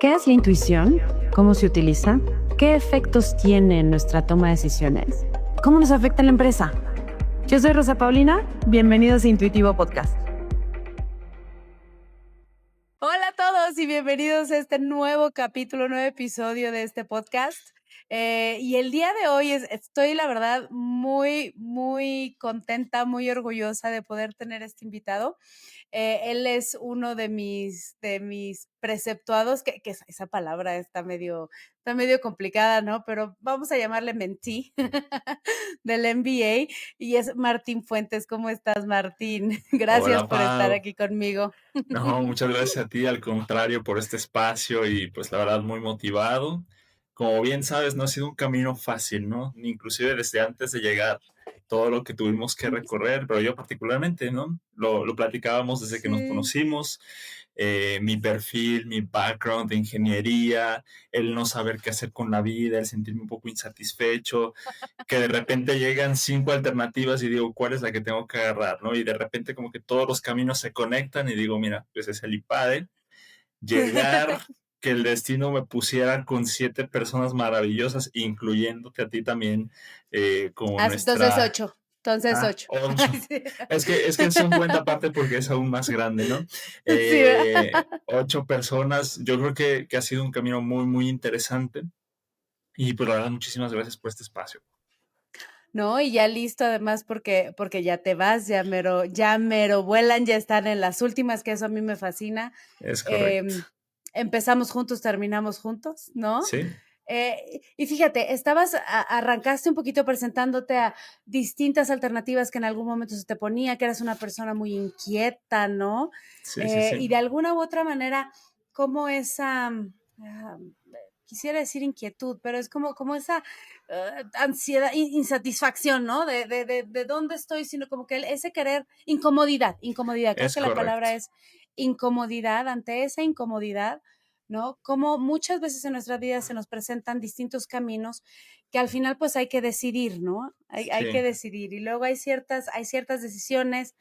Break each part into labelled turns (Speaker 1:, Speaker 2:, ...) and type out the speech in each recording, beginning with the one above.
Speaker 1: ¿Qué es la intuición? ¿Cómo se utiliza? ¿Qué efectos tiene en nuestra toma de decisiones? ¿Cómo nos afecta en la empresa? Yo soy Rosa Paulina, bienvenidos a Intuitivo Podcast. Hola a todos y bienvenidos a este nuevo capítulo, nuevo episodio de este podcast. Y el día de hoy estoy, la verdad, muy contenta, muy orgullosa de poder tener este invitado. Él es uno de mis preceptuados, que esa palabra está medio complicada, ¿no? Pero vamos a llamarle mentee del MBA, y es Martín Fuentes. ¿Cómo estás, Martín? Gracias
Speaker 2: Hola,
Speaker 1: por estar
Speaker 2: Pau.
Speaker 1: aquí conmigo.
Speaker 2: No, muchas gracias a ti, al contrario, por este espacio y pues la verdad muy motivado. Como bien sabes, no ha sido un camino fácil, ¿no? Inclusive desde antes de llegar, todo lo que tuvimos que recorrer, pero yo particularmente, ¿no? Lo platicábamos desde que nos
Speaker 1: Sí.
Speaker 2: conocimos, mi perfil, mi background de ingeniería, el no saber qué hacer con la vida, el sentirme un poco insatisfecho, que de repente llegan 5 alternativas y digo, ¿cuál es la que tengo que agarrar? ¿No? Y de repente como que todos los caminos se conectan y digo, mira, pues es el IPADE. Llegar, que el destino me pusiera con 7 personas maravillosas, incluyéndote a ti también, como
Speaker 1: Entonces
Speaker 2: nuestra...
Speaker 1: 8. Entonces
Speaker 2: Ah,
Speaker 1: 8.
Speaker 2: 8. Es que es un cuenta aparte porque es aún más grande, ¿no?
Speaker 1: Sí, ¿verdad?
Speaker 2: 8 personas, yo creo que ha sido un camino muy interesante y pues la verdad muchísimas gracias por este espacio.
Speaker 1: No, y ya listo además porque ya te vas, ya mero vuelan, ya están en las últimas, que eso a mí me fascina.
Speaker 2: Es correcto.
Speaker 1: Em, Empezamos juntos, terminamos juntos, ¿no?
Speaker 2: Sí,
Speaker 1: Y fíjate, arrancaste un poquito presentándote a distintas alternativas que en algún momento se te ponía, que eras una persona muy inquieta, ¿no?
Speaker 2: sí.
Speaker 1: Y de alguna u otra manera, como esa, quisiera decir inquietud, pero es como esa ansiedad, insatisfacción, ¿no? De dónde estoy, sino como que ese querer, incomodidad, creo
Speaker 2: Es
Speaker 1: que la
Speaker 2: correcto.
Speaker 1: palabra es incomodidad. Ante esa incomodidad, ¿no? Como muchas veces en nuestra vida se nos presentan distintos caminos que al final pues hay que decidir, ¿no? Hay que
Speaker 2: Sí,
Speaker 1: decidir, y luego hay ciertas decisiones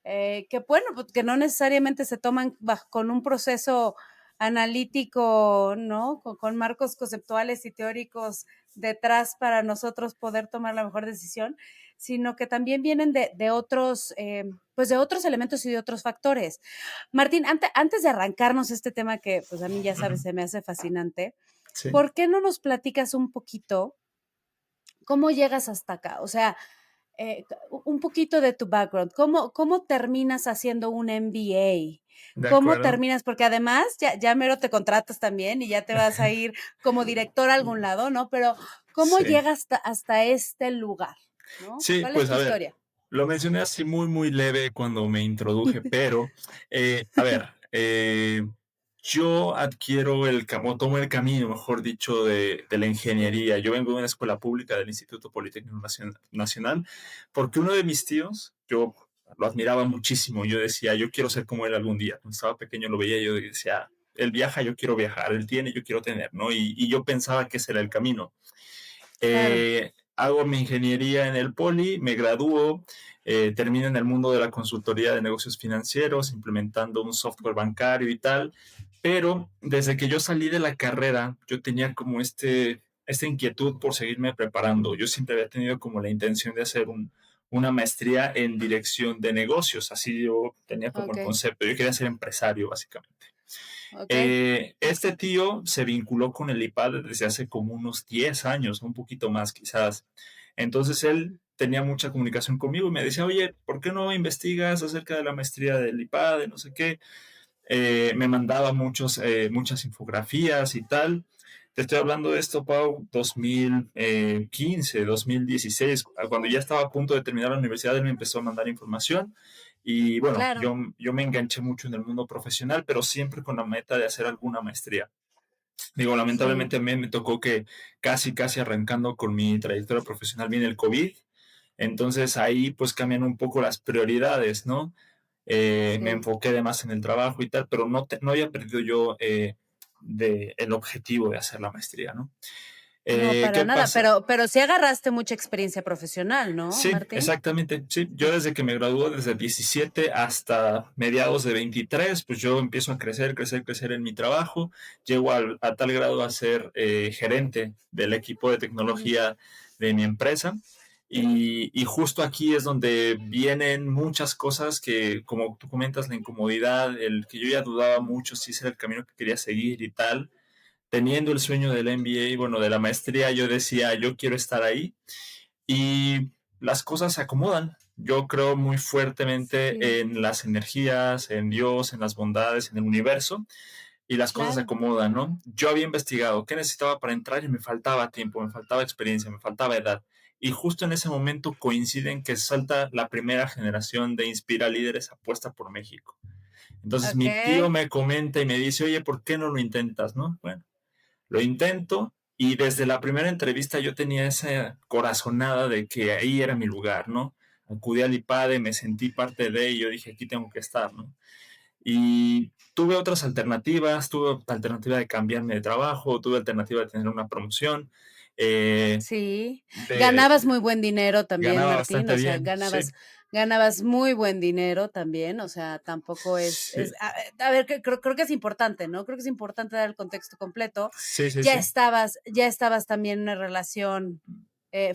Speaker 1: que bueno, pues que no necesariamente se toman con un proceso analítico, ¿no? Con marcos conceptuales y teóricos detrás para nosotros poder tomar la mejor decisión, sino que también vienen de otros, pues de otros elementos y de otros factores. Martín, antes de arrancarnos este tema que pues a mí ya sabes, se me hace fascinante,
Speaker 2: sí.
Speaker 1: ¿por qué no nos platicas un poquito cómo llegas hasta acá? O sea, un poquito de tu background. ¿Cómo terminas haciendo un MBA?
Speaker 2: De
Speaker 1: ¿Cómo
Speaker 2: acuerdo.
Speaker 1: terminas? Porque además ya mero te contratas también y ya te vas a ir como director a algún lado, ¿no? Pero ¿cómo
Speaker 2: Sí.
Speaker 1: llegas hasta este lugar? ¿No?
Speaker 2: Sí,
Speaker 1: ¿Cuál es
Speaker 2: pues
Speaker 1: tu
Speaker 2: a ver,
Speaker 1: historia?
Speaker 2: lo mencioné así muy leve cuando me introduje, pero, a ver, yo adquiero o tomo el camino, mejor dicho, de la ingeniería. Yo vengo de una escuela pública del Instituto Politécnico Nacional, porque uno de mis tíos, yo lo admiraba muchísimo. Yo decía, yo quiero ser como él algún día. Cuando estaba pequeño lo veía y yo decía, él viaja, yo quiero viajar, él tiene, yo quiero tener, ¿no? Y yo pensaba que ese era el camino.
Speaker 1: Claro.
Speaker 2: Hago mi ingeniería en el Poli, me gradúo, termino en el mundo de la consultoría de negocios financieros, implementando un software bancario y tal, pero desde que yo salí de la carrera, yo tenía como esta inquietud por seguirme preparando. Yo siempre había tenido como la intención de hacer una maestría en dirección de negocios, así yo tenía como el
Speaker 1: Ok,
Speaker 2: concepto, yo quería ser empresario básicamente.
Speaker 1: ok.
Speaker 2: Este tío se vinculó con el IPAD desde hace como unos 10 años, un poquito más quizás. Entonces él tenía mucha comunicación conmigo y me decía, oye, ¿por qué no investigas acerca de la maestría del IPAD, no sé qué? Me mandaba muchas infografías y tal. Te estoy hablando de esto, Pau, 2015, 2016, cuando ya estaba a punto de terminar la universidad, él me empezó a mandar información y bueno,
Speaker 1: Claro.
Speaker 2: yo me enganché mucho en el mundo profesional, pero siempre con la meta de hacer alguna maestría. Digo,
Speaker 1: Sí.
Speaker 2: lamentablemente a mí me tocó que casi arrancando con mi trayectoria profesional viene el COVID, entonces ahí pues cambian un poco las prioridades, ¿no? Me
Speaker 1: Sí.
Speaker 2: enfoqué de más en el trabajo y tal, pero no había perdido yo el objetivo de hacer la maestría, ¿no?
Speaker 1: No, para
Speaker 2: ¿Qué
Speaker 1: nada,
Speaker 2: pasa?
Speaker 1: pero sí agarraste mucha experiencia profesional, ¿no,
Speaker 2: Sí,
Speaker 1: Martín?
Speaker 2: exactamente. Sí, yo desde que me gradué, desde 17 hasta mediados de 23, pues yo empiezo a crecer, crecer, crecer en mi trabajo. Llego a tal grado a ser gerente del equipo de
Speaker 1: Ujú.
Speaker 2: tecnología de mi empresa. Y justo aquí es donde vienen muchas cosas que, como tú comentas, la incomodidad, el que yo ya dudaba mucho si ese era el camino que quería seguir y tal. Teniendo el sueño del MBA, bueno, de la maestría, yo decía, yo quiero estar ahí y las cosas se acomodan. Yo creo muy
Speaker 1: Sí,
Speaker 2: fuertemente en las energías, en Dios, en las bondades, en el universo, y las cosas se
Speaker 1: claro.
Speaker 2: acomodan, ¿no? Yo había investigado qué necesitaba para entrar y me faltaba tiempo, me faltaba experiencia, me faltaba edad. Y justo en ese momento coinciden que salta la primera generación de Inspira Líderes apuesta por México. Entonces mi tío
Speaker 1: Okey.
Speaker 2: me comenta y me dice, oye, ¿por qué no lo intentas, no? Bueno, lo intento y desde la primera entrevista yo tenía esa corazonada de que ahí era mi lugar, ¿no? Acudí al IPADE, me sentí parte de y yo dije, aquí tengo que estar, ¿no? Y tuve otras alternativas, tuve alternativa de cambiarme de trabajo, tuve alternativa de tener una promoción, eh,
Speaker 1: Sí.
Speaker 2: de,
Speaker 1: Ganabas muy buen dinero también,
Speaker 2: ganaba
Speaker 1: Martín,
Speaker 2: bastante
Speaker 1: o sea,
Speaker 2: bien, sí,
Speaker 1: ganabas muy buen dinero también, o sea, tampoco es
Speaker 2: sí,
Speaker 1: a ver, que creo que es importante, ¿no? Creo que es importante dar el contexto completo.
Speaker 2: sí, sí, sí.
Speaker 1: Ya estabas también en una relación,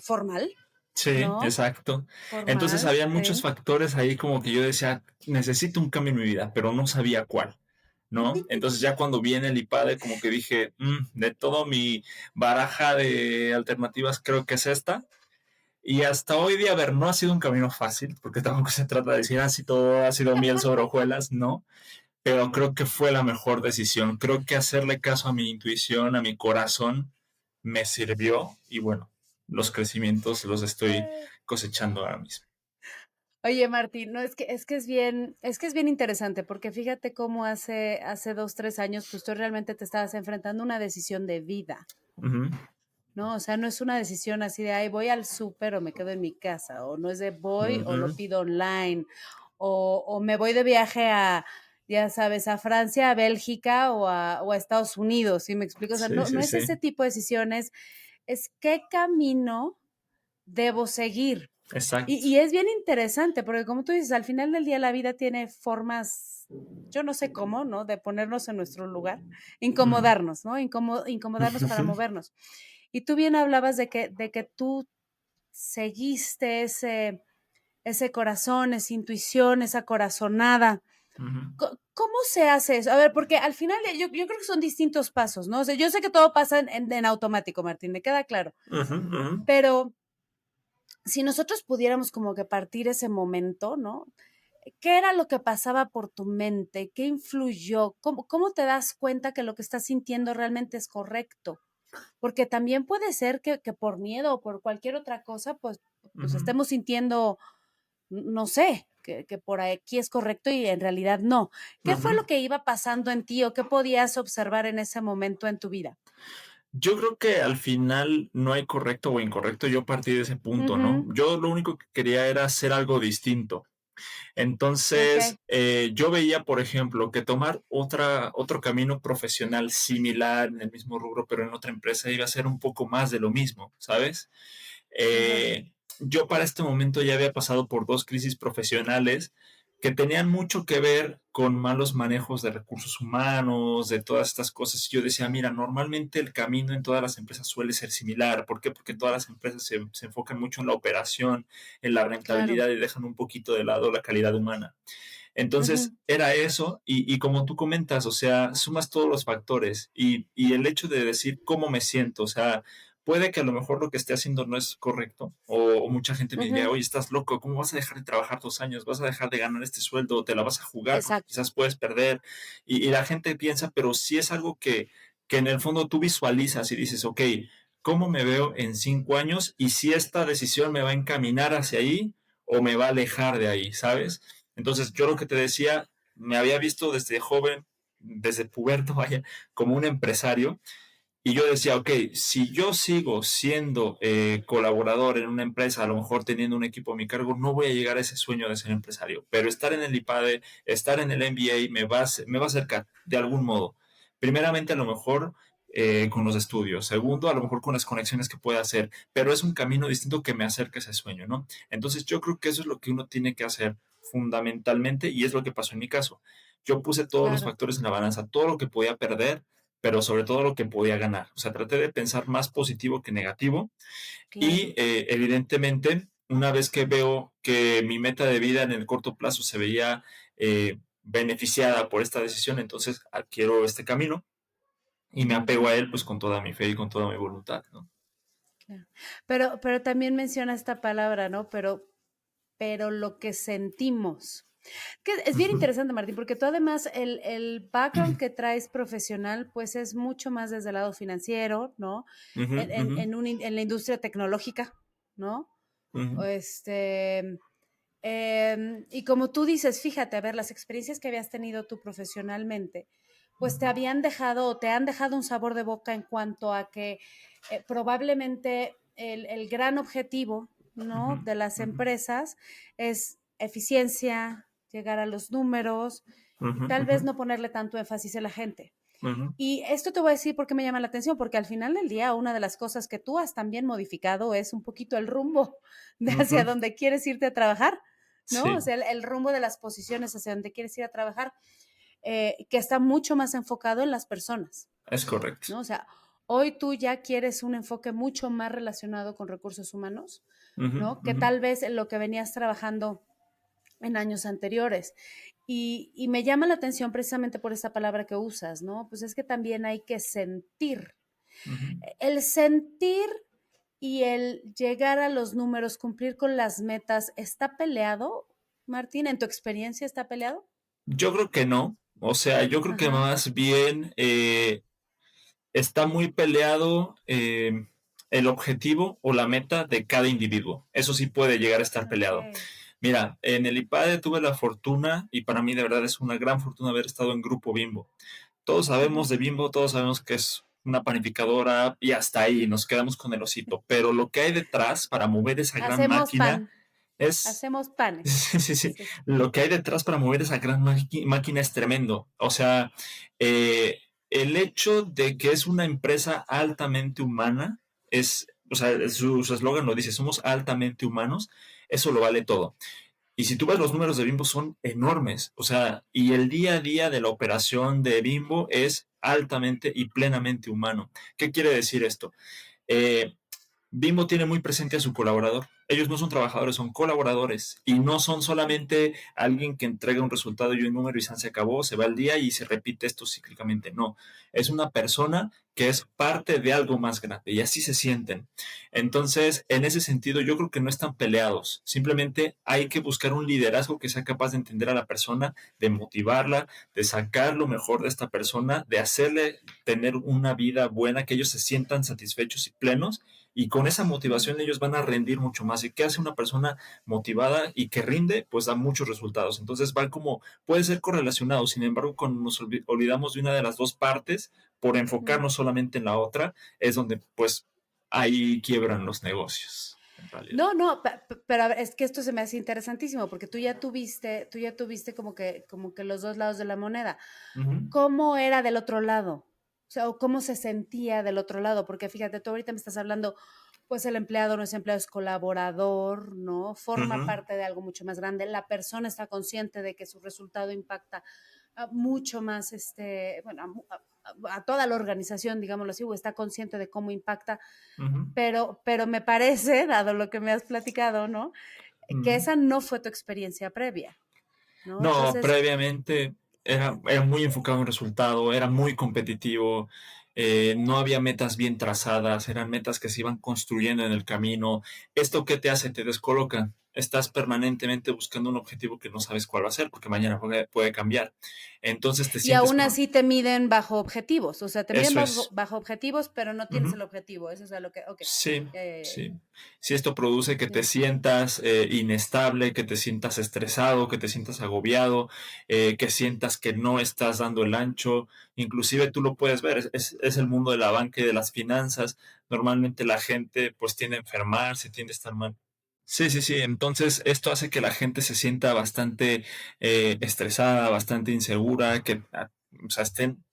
Speaker 1: formal,
Speaker 2: Sí,
Speaker 1: ¿no?
Speaker 2: exacto. Entonces
Speaker 1: Formal,
Speaker 2: había muchos
Speaker 1: sí.
Speaker 2: factores ahí como que yo decía, necesito un cambio en mi vida, pero no sabía cuál, ¿no? Entonces ya cuando viene el IPADE como que dije, de todo mi baraja de alternativas creo que es esta". Y hasta hoy día, a ver, no ha sido un camino fácil, porque tampoco se trata de decir, así todo ha sido miel sobre hojuelas, no, pero creo que fue la mejor decisión. Creo que hacerle caso a mi intuición, a mi corazón, me sirvió y bueno, los crecimientos los estoy cosechando ahora mismo.
Speaker 1: Oye, Martín, no, es que es bien interesante, porque fíjate cómo hace 2, 3 años, pues tú realmente te estabas enfrentando a una decisión de vida,
Speaker 2: Ujú,
Speaker 1: ¿no? O sea, no es una decisión así de, ay, voy al súper o me quedo en mi casa, o no es de voy o lo
Speaker 2: ujú,
Speaker 1: pido online, o me voy de viaje a, ya sabes, a Francia, a Bélgica o a Estados Unidos, ¿sí me explico? O sea,
Speaker 2: sí,
Speaker 1: no
Speaker 2: sí,
Speaker 1: es
Speaker 2: sí,
Speaker 1: ese tipo de decisiones, es qué camino debo seguir.
Speaker 2: exacto.
Speaker 1: Y es bien interesante, porque como tú dices, al final del día la vida tiene formas, yo no sé cómo, ¿no? De ponernos en nuestro lugar,
Speaker 2: Ujú,
Speaker 1: incomodarnos, ¿no? Incomodarnos para movernos. Y tú bien hablabas de que tú seguiste ese corazón, esa intuición, esa corazonada.
Speaker 2: ujú,
Speaker 1: ¿Cómo se hace eso? A ver, porque al final yo creo que son distintos pasos, ¿no? O sea, yo sé que todo pasa en automático, Martín, me queda claro,
Speaker 2: ujú, ujú,
Speaker 1: pero si nosotros pudiéramos como que partir ese momento, ¿no? ¿Qué era lo que pasaba por tu mente? ¿Qué influyó? ¿Cómo te das cuenta que lo que estás sintiendo realmente es correcto? Porque también puede ser que por miedo o por cualquier otra cosa, pues
Speaker 2: ujú.
Speaker 1: estemos sintiendo, no sé, que por aquí es correcto y en realidad no. ¿Qué
Speaker 2: Ujú.
Speaker 1: fue lo que iba pasando en ti o qué podías observar en ese momento en tu vida?
Speaker 2: Yo creo que al final no hay correcto o incorrecto. Yo partí de ese punto, ¿no?
Speaker 1: Ujú,
Speaker 2: Yo lo único que quería era hacer algo distinto.
Speaker 1: ok,
Speaker 2: Entonces, yo veía, por ejemplo, que tomar otro camino profesional similar en el mismo rubro, pero en otra empresa, iba a ser un poco más de lo mismo, ¿sabes?
Speaker 1: ajá,
Speaker 2: Yo para este momento ya había pasado por dos crisis profesionales que tenían mucho que ver con malos manejos de recursos humanos, de todas estas cosas. Y yo decía, mira, normalmente el camino en todas las empresas suele ser similar. ¿Por qué? Porque todas las empresas se enfocan mucho en la operación, en la
Speaker 1: claro.
Speaker 2: rentabilidad y dejan un poquito de lado la calidad humana. Entonces
Speaker 1: Ujú,
Speaker 2: era eso y como tú comentas, o sea, sumas todos los factores y el hecho de decir cómo me siento, o sea, puede que a lo mejor lo que esté haciendo no es correcto o mucha gente me diría,
Speaker 1: ujú,
Speaker 2: oye, estás loco, ¿cómo vas a dejar de trabajar 2 años? ¿Vas a dejar de ganar este sueldo? ¿Te la vas a jugar? Porque
Speaker 1: exacto.
Speaker 2: quizás puedes perder. Y la gente piensa, pero si es algo que en el fondo tú visualizas y dices, ok, ¿cómo me veo en 5 años? Y si esta decisión me va a encaminar hacia ahí o me va a alejar de ahí, ¿sabes? Entonces, yo lo que te decía, me había visto desde joven, desde puberto, vaya, como un empresario, y yo decía, ok, si yo sigo siendo colaborador en una empresa, a lo mejor teniendo un equipo a mi cargo, no voy a llegar a ese sueño de ser empresario, pero estar en el IPADE, estar en el MBA, me va a acercar de algún modo. Primeramente, a lo mejor con los estudios. Segundo, a lo mejor con las conexiones que pueda hacer, pero es un camino distinto que me acerca a ese sueño, ¿no? Entonces yo creo que eso es lo que uno tiene que hacer fundamentalmente y es lo que pasó en mi caso. Yo puse todos los
Speaker 1: Claro,
Speaker 2: factores en la balanza, todo lo que podía perder, pero sobre todo lo que podía ganar. O sea, traté de pensar más positivo que negativo y
Speaker 1: claro.
Speaker 2: evidentemente, una vez que veo que mi meta de vida en el corto plazo se veía beneficiada por esta decisión, entonces adquiero este camino y me apego
Speaker 1: Ujú,
Speaker 2: a él pues con toda mi fe y con toda mi voluntad, ¿no?
Speaker 1: claro. Pero también menciona esta palabra, ¿no? Pero lo que sentimos. Que es bien
Speaker 2: Ujú,
Speaker 1: interesante, Martín, porque tú además el background que traes profesional, pues es mucho más desde el lado financiero, ¿no?
Speaker 2: ujú, ujú,
Speaker 1: En la industria tecnológica, ¿no? O
Speaker 2: ujú,
Speaker 1: y como tú dices, fíjate, a ver, las experiencias que habías tenido tú profesionalmente, pues te habían dejado o te han dejado un sabor de boca en cuanto a que probablemente el gran objetivo,
Speaker 2: ujú,
Speaker 1: ¿no? De las
Speaker 2: ujú,
Speaker 1: empresas es eficiencia, llegar a los números y
Speaker 2: ujú,
Speaker 1: tal
Speaker 2: ujú,
Speaker 1: vez no ponerle tanto énfasis a la gente.
Speaker 2: ujú,
Speaker 1: Y esto te voy a decir porque me llama la atención, porque al final del día una de las cosas que tú has también modificado es un poquito el rumbo de
Speaker 2: ujú.
Speaker 1: hacia donde quieres irte a trabajar, ¿no? O
Speaker 2: Sí,
Speaker 1: sea, el rumbo de las posiciones hacia donde quieres ir a trabajar, que está mucho más enfocado en las personas,
Speaker 2: es correcto.
Speaker 1: ¿no? O sea, hoy tú ya quieres un enfoque mucho más relacionado con recursos humanos,
Speaker 2: Ujú,
Speaker 1: ¿no? Que
Speaker 2: ujú.
Speaker 1: tal vez en lo que venías trabajando en años anteriores. Y me llama la atención precisamente por esa palabra que usas, ¿no? Pues es que también hay que sentir.
Speaker 2: Ujú.
Speaker 1: El sentir y el llegar a los números, cumplir con las metas, ¿está peleado, Martín? ¿En tu experiencia está peleado?
Speaker 2: Yo creo que no. O sea, yo creo que
Speaker 1: Ajá.
Speaker 2: más bien está muy peleado el objetivo o la meta de cada individuo. Eso sí puede llegar a estar
Speaker 1: Ok.
Speaker 2: peleado. Mira, en el IPADE tuve la fortuna, y para mí de verdad es una gran fortuna haber estado en Grupo Bimbo. Todos sabemos
Speaker 1: Ujú.
Speaker 2: de Bimbo, todos sabemos que es una panificadora y hasta ahí nos quedamos con el osito. Pero lo que hay detrás para mover esa gran
Speaker 1: Hacemos
Speaker 2: máquina
Speaker 1: pan,
Speaker 2: es
Speaker 1: hacemos panes.
Speaker 2: sí, sí, sí.
Speaker 1: Sí.
Speaker 2: Lo que hay detrás para mover esa gran máquina es tremendo. O sea, eh, el hecho de que es una empresa altamente humana es, o sea, su eslogan lo dice, somos altamente humanos, eso lo vale todo. Y si tú ves los números de Bimbo son enormes, o sea, y el día a día de la operación de Bimbo es altamente y plenamente humano. ¿Qué quiere decir esto? Eh, Bimbo tiene muy presente a su colaborador. Ellos no son trabajadores, son colaboradores. Y no son solamente alguien que entrega un resultado y un número y se acabó, se va el día y se repite esto cíclicamente. No, es una persona que es parte de algo más grande y así se sienten. Entonces, en ese sentido, yo creo que no están peleados. Simplemente hay que buscar un liderazgo que sea capaz de entender a la persona, de motivarla, de sacar lo mejor de esta persona, de hacerle tener una vida buena, que ellos se sientan satisfechos y plenos y con esa
Speaker 1: Ujú.
Speaker 2: motivación ellos van a rendir mucho más. ¿Y qué hace una persona motivada y que rinde? Pues da muchos resultados. Entonces va como, puede ser correlacionado. Sin embargo, cuando nos olvidamos de una de las dos partes, por
Speaker 1: Mm.
Speaker 2: enfocarnos solamente en la otra, es donde pues ahí quiebran los negocios, en realidad.
Speaker 1: No, no, pero a ver, es que esto se me hace interesantísimo porque tú ya tuviste como que los dos lados de la moneda.
Speaker 2: Ujú,
Speaker 1: ¿Cómo era del otro lado? O sea, o cómo se sentía del otro lado, porque fíjate, tú ahorita me estás hablando, pues el empleado no es empleado, es colaborador, ¿no? Forma
Speaker 2: ujú,
Speaker 1: parte de algo mucho más grande. La persona está consciente de que su resultado impacta mucho más, bueno, a toda la organización, digámoslo así, o está consciente de cómo impacta,
Speaker 2: ujú,
Speaker 1: pero me parece, dado lo que me has platicado, ¿no? Que
Speaker 2: ujú.
Speaker 1: esa no fue tu experiencia previa, ¿no?
Speaker 2: No,
Speaker 1: Entonces,
Speaker 2: previamente era muy enfocado en resultado, era muy competitivo, no había metas bien trazadas, eran metas que se iban construyendo en el camino. ¿Esto qué te hace? Te descoloca. Estás permanentemente buscando un objetivo que no sabes cuál va a ser, porque mañana puede cambiar. Entonces te
Speaker 1: y
Speaker 2: sientes
Speaker 1: aún
Speaker 2: con...
Speaker 1: así te miden bajo objetivos, o sea, te miden
Speaker 2: Eso es.
Speaker 1: bajo objetivos, pero no tienes
Speaker 2: Ujú.
Speaker 1: el objetivo, eso es a lo que, ok,
Speaker 2: Sí,
Speaker 1: ya, ya, ya,
Speaker 2: sí. Si esto produce que te
Speaker 1: ya.
Speaker 2: sientas inestable, que te sientas estresado, que te sientas agobiado, que sientas que no estás dando el ancho, inclusive tú lo puedes ver, es el mundo de la banca y de las finanzas. Normalmente la gente pues tiende a enfermarse, tiende a estar mal. Sí, sí, sí. Entonces esto hace que la gente se sienta bastante estresada, bastante insegura, que o sea, estén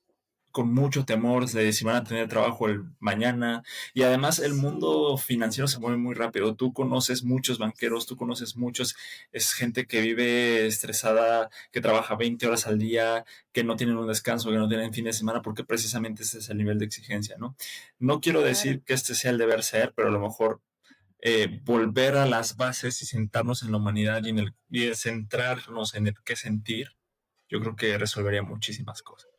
Speaker 2: con mucho temor de si van a tener trabajo el mañana. Y además el
Speaker 1: Sí,
Speaker 2: mundo financiero se mueve muy rápido. Tú conoces muchos banqueros, tú conoces muchos, es gente que vive estresada, que trabaja 20 horas al día, que no tienen un descanso, que no tienen fin de semana, porque precisamente ese es el nivel de exigencia, ¿no? No quiero
Speaker 1: claro.
Speaker 2: decir que este sea el deber ser, pero a lo mejor volver a las bases y sentarnos en la humanidad y centrarnos en el qué sentir, yo creo que resolvería muchísimas cosas.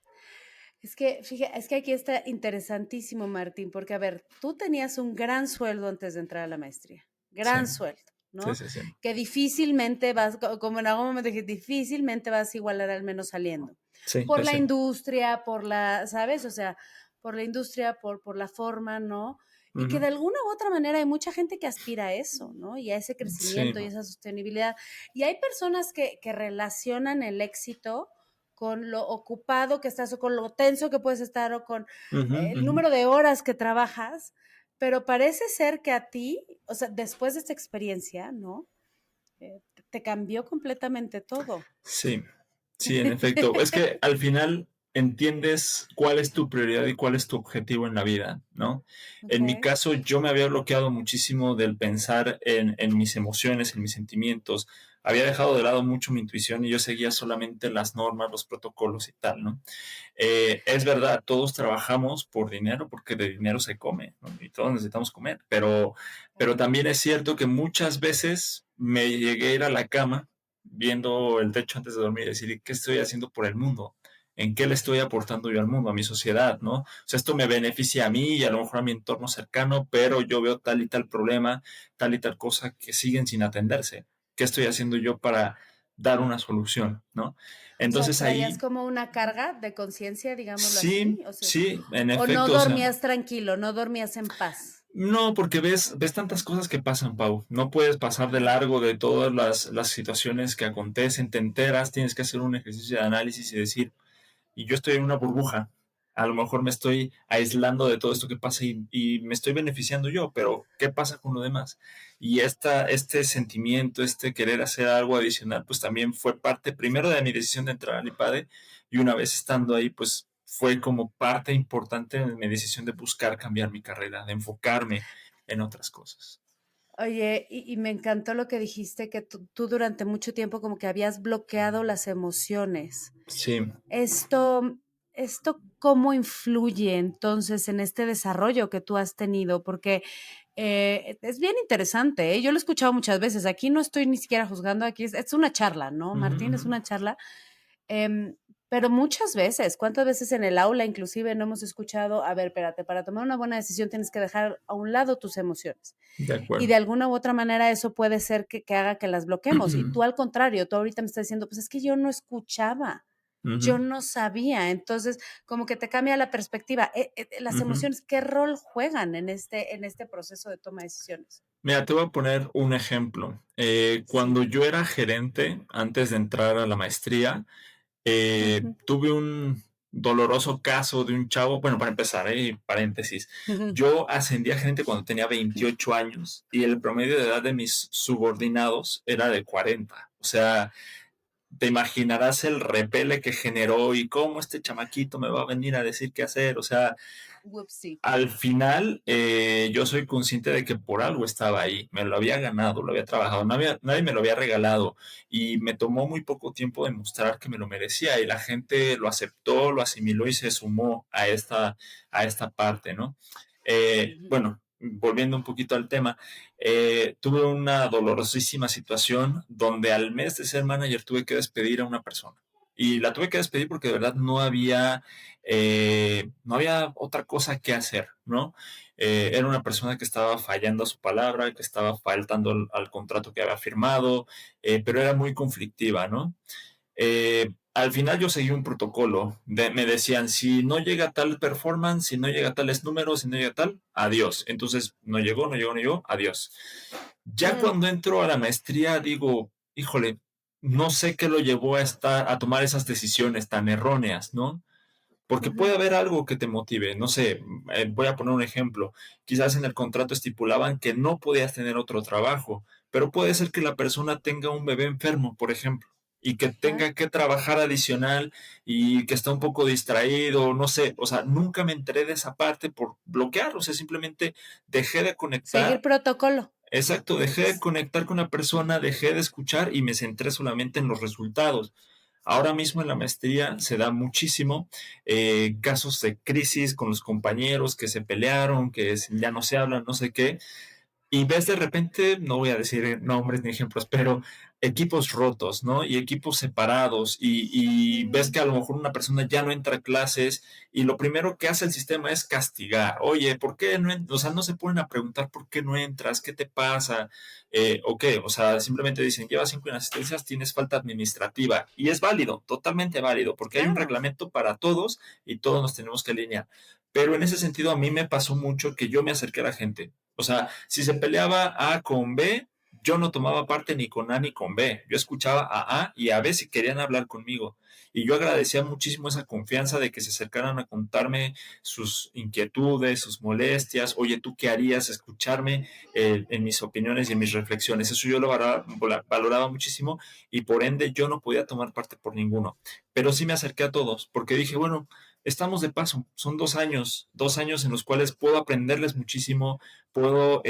Speaker 1: Es que, fíjate, es que aquí está interesantísimo, Martín, porque a ver, tú tenías un gran sueldo antes de entrar a la maestría,
Speaker 2: Sí,
Speaker 1: gran sueldo,
Speaker 2: sí,
Speaker 1: ¿no?
Speaker 2: sí, sí.
Speaker 1: Que difícilmente vas, como en algún momento dije, difícilmente vas a igualar al menos saliendo.
Speaker 2: Sí,
Speaker 1: Por
Speaker 2: sí,
Speaker 1: la
Speaker 2: sí.
Speaker 1: industria, por la, ¿sabes? O sea, por la industria, por la forma, ¿no? Y que
Speaker 2: Ujú.
Speaker 1: de alguna u otra manera hay mucha gente que aspira a eso, ¿no? Y a ese
Speaker 2: Sí.
Speaker 1: crecimiento y esa sostenibilidad. Y hay personas que relacionan el éxito con lo ocupado que estás o con lo tenso que puedes estar o con
Speaker 2: Ujú,
Speaker 1: el
Speaker 2: ujú.
Speaker 1: número de horas que trabajas, pero parece ser que a ti, o sea, después de esta experiencia, ¿no? Te cambió completamente todo.
Speaker 2: Sí, sí, en efecto. Es que al final entiendes cuál es tu prioridad y cuál es tu objetivo en la vida, ¿no? En mi
Speaker 1: Ok.
Speaker 2: caso, yo me había bloqueado muchísimo del pensar en mis emociones, en mis sentimientos. Había dejado de lado mucho mi intuición y yo seguía solamente las normas, los protocolos y tal, ¿no? Es verdad, todos trabajamos por dinero porque de dinero se come, ¿no? Y todos necesitamos comer, pero también es cierto que muchas veces me llegué a ir a la cama viendo el techo antes de dormir y decir, ¿qué estoy haciendo por el mundo? ¿En qué le estoy aportando yo al mundo, a mi sociedad, ¿no? O sea, esto me beneficia a mí y a lo mejor a mi entorno cercano, pero yo veo tal y tal problema, tal y tal cosa que siguen sin atenderse. ¿Qué estoy haciendo yo para dar una solución, ¿no?
Speaker 1: O sea,
Speaker 2: Entonces
Speaker 1: traías
Speaker 2: ahí
Speaker 1: como una carga de conciencia, digámoslo
Speaker 2: sí,
Speaker 1: así. O sea,
Speaker 2: sí, en
Speaker 1: o no
Speaker 2: efecto, o sea,
Speaker 1: dormías tranquilo, no dormías en paz.
Speaker 2: no, porque ves tantas cosas que pasan, Pau. No puedes pasar de
Speaker 1: Ajá.
Speaker 2: largo de todas las situaciones que acontecen, te enteras, tienes que hacer un ejercicio de análisis y decir, y yo estoy en una burbuja. A lo mejor me estoy aislando de todo esto que pasa y me estoy beneficiando yo, pero ¿qué pasa con lo demás? Y este sentimiento, este querer hacer algo adicional, pues también fue parte primero de mi decisión de entrar al IPADE y una vez estando ahí, pues fue como parte importante de mi decisión de buscar cambiar mi carrera, de enfocarme en otras cosas.
Speaker 1: Oye, y me encantó lo que dijiste, que tú durante mucho tiempo como que habías bloqueado las emociones.
Speaker 2: Sí.
Speaker 1: Esto, esto cómo influye entonces en este desarrollo que tú has tenido, porque es bien interesante, ¿eh? Yo lo he escuchado muchas veces. Aquí no estoy ni siquiera juzgando, aquí es una charla, ¿no,
Speaker 2: Ujú,
Speaker 1: Martín?
Speaker 2: ujú.
Speaker 1: Es una charla. Em, pero muchas veces, ¿cuántas veces en el aula inclusive no hemos escuchado, a ver, espérate, para tomar una buena decisión tienes que dejar a un lado tus emociones?
Speaker 2: De
Speaker 1: Y
Speaker 2: acuerdo.
Speaker 1: de alguna u otra manera eso puede ser que haga que las bloquemos. Y tú al contrario, tú ahorita me estás diciendo, pues es que yo no escuchaba,
Speaker 2: Ujú,
Speaker 1: yo no sabía. Entonces, como que te cambia la perspectiva. Las
Speaker 2: ujú.
Speaker 1: emociones, ¿qué rol juegan en este proceso de toma de decisiones?
Speaker 2: Mira, te voy a poner un ejemplo.
Speaker 1: Sí.
Speaker 2: Cuando yo era gerente, antes de entrar a la maestría,
Speaker 1: Ujú,
Speaker 2: tuve un doloroso caso de un chavo, bueno, para empezar, paréntesis,
Speaker 1: ujú.
Speaker 2: yo ascendí a gerente cuando tenía 28 años y el promedio de edad de mis subordinados era de 40. O sea, te imaginarás el repele que generó y cómo este chamaquito me va a venir a decir qué hacer. O sea,
Speaker 1: Whoopsie.
Speaker 2: al final, yo soy consciente de que por algo estaba ahí, me lo había ganado, lo había trabajado, nadie me lo había regalado y me tomó muy poco tiempo demostrar que me lo merecía y la gente lo aceptó, lo asimiló y se sumó a esta parte, ¿no?
Speaker 1: Ujú,
Speaker 2: Bueno, volviendo un poquito al tema, tuve una dolorosísima situación donde al mes de ser manager tuve que despedir a una persona. Y la tuve que despedir porque de verdad no había otra cosa que hacer, ¿no? Era una persona que estaba fallando a su palabra, que estaba faltando al contrato que había firmado, pero era muy conflictiva, ¿no? Al final yo seguí un protocolo. Me decían, si no llega tal performance, si no llega tales números, si no llega tal, adiós. Entonces, no llegó, no llegó, no llegó, adiós. Ya
Speaker 1: mm,
Speaker 2: cuando entro a la maestría, digo, híjole, no sé qué lo llevó a tomar esas decisiones tan erróneas, ¿no? Porque puede
Speaker 1: ujú.
Speaker 2: haber algo que te motive, no sé, voy a poner un ejemplo, quizás en el contrato estipulaban que no podías tener otro trabajo, pero puede ser que la persona tenga un bebé enfermo, por ejemplo. y que
Speaker 1: Ajá.
Speaker 2: tenga que trabajar adicional y que está un poco distraído, no sé, o sea, nunca me enteré de esa parte por bloquear, o sea, simplemente dejé de
Speaker 1: Seguir
Speaker 2: conectar.
Speaker 1: protocolo.
Speaker 2: Exacto, dejé de conectar con la persona, dejé de escuchar y me centré solamente en los resultados. Ahora mismo en la maestría se da muchísimo casos de crisis con los compañeros que se pelearon, que ya no se hablan, no sé qué, y ves de repente, no voy a decir nombres ni ejemplos, pero equipos rotos, ¿no? Y equipos separados, y ves
Speaker 1: Mm,
Speaker 2: que a lo mejor una persona ya no entra a clases, y lo primero que hace el sistema es castigar. Oye, ¿por qué no entras? O sea, no se ponen a preguntar por qué no entras, qué te pasa, o qué. O sea, simplemente dicen, llevas 5 inasistencias, tienes falta administrativa. Y es válido, totalmente válido, porque hay un
Speaker 1: claro.
Speaker 2: reglamento para todos y todos nos tenemos que alinear. Pero en ese sentido, a mí me pasó mucho que yo me acerqué a la gente. O sea, si se peleaba A con B, yo no tomaba parte ni con A ni con B. Yo escuchaba a y a B si querían hablar conmigo. Y yo agradecía muchísimo esa confianza de que se acercaran a contarme sus inquietudes, sus molestias. Oye, ¿tú qué harías? Escucharme en mis opiniones y en mis reflexiones. Eso yo lo valoraba muchísimo y por ende yo no podía tomar parte por ninguno. Pero sí me acerqué a todos porque dije, bueno, estamos de paso, son 2 años en los cuales puedo aprenderles muchísimo, puedo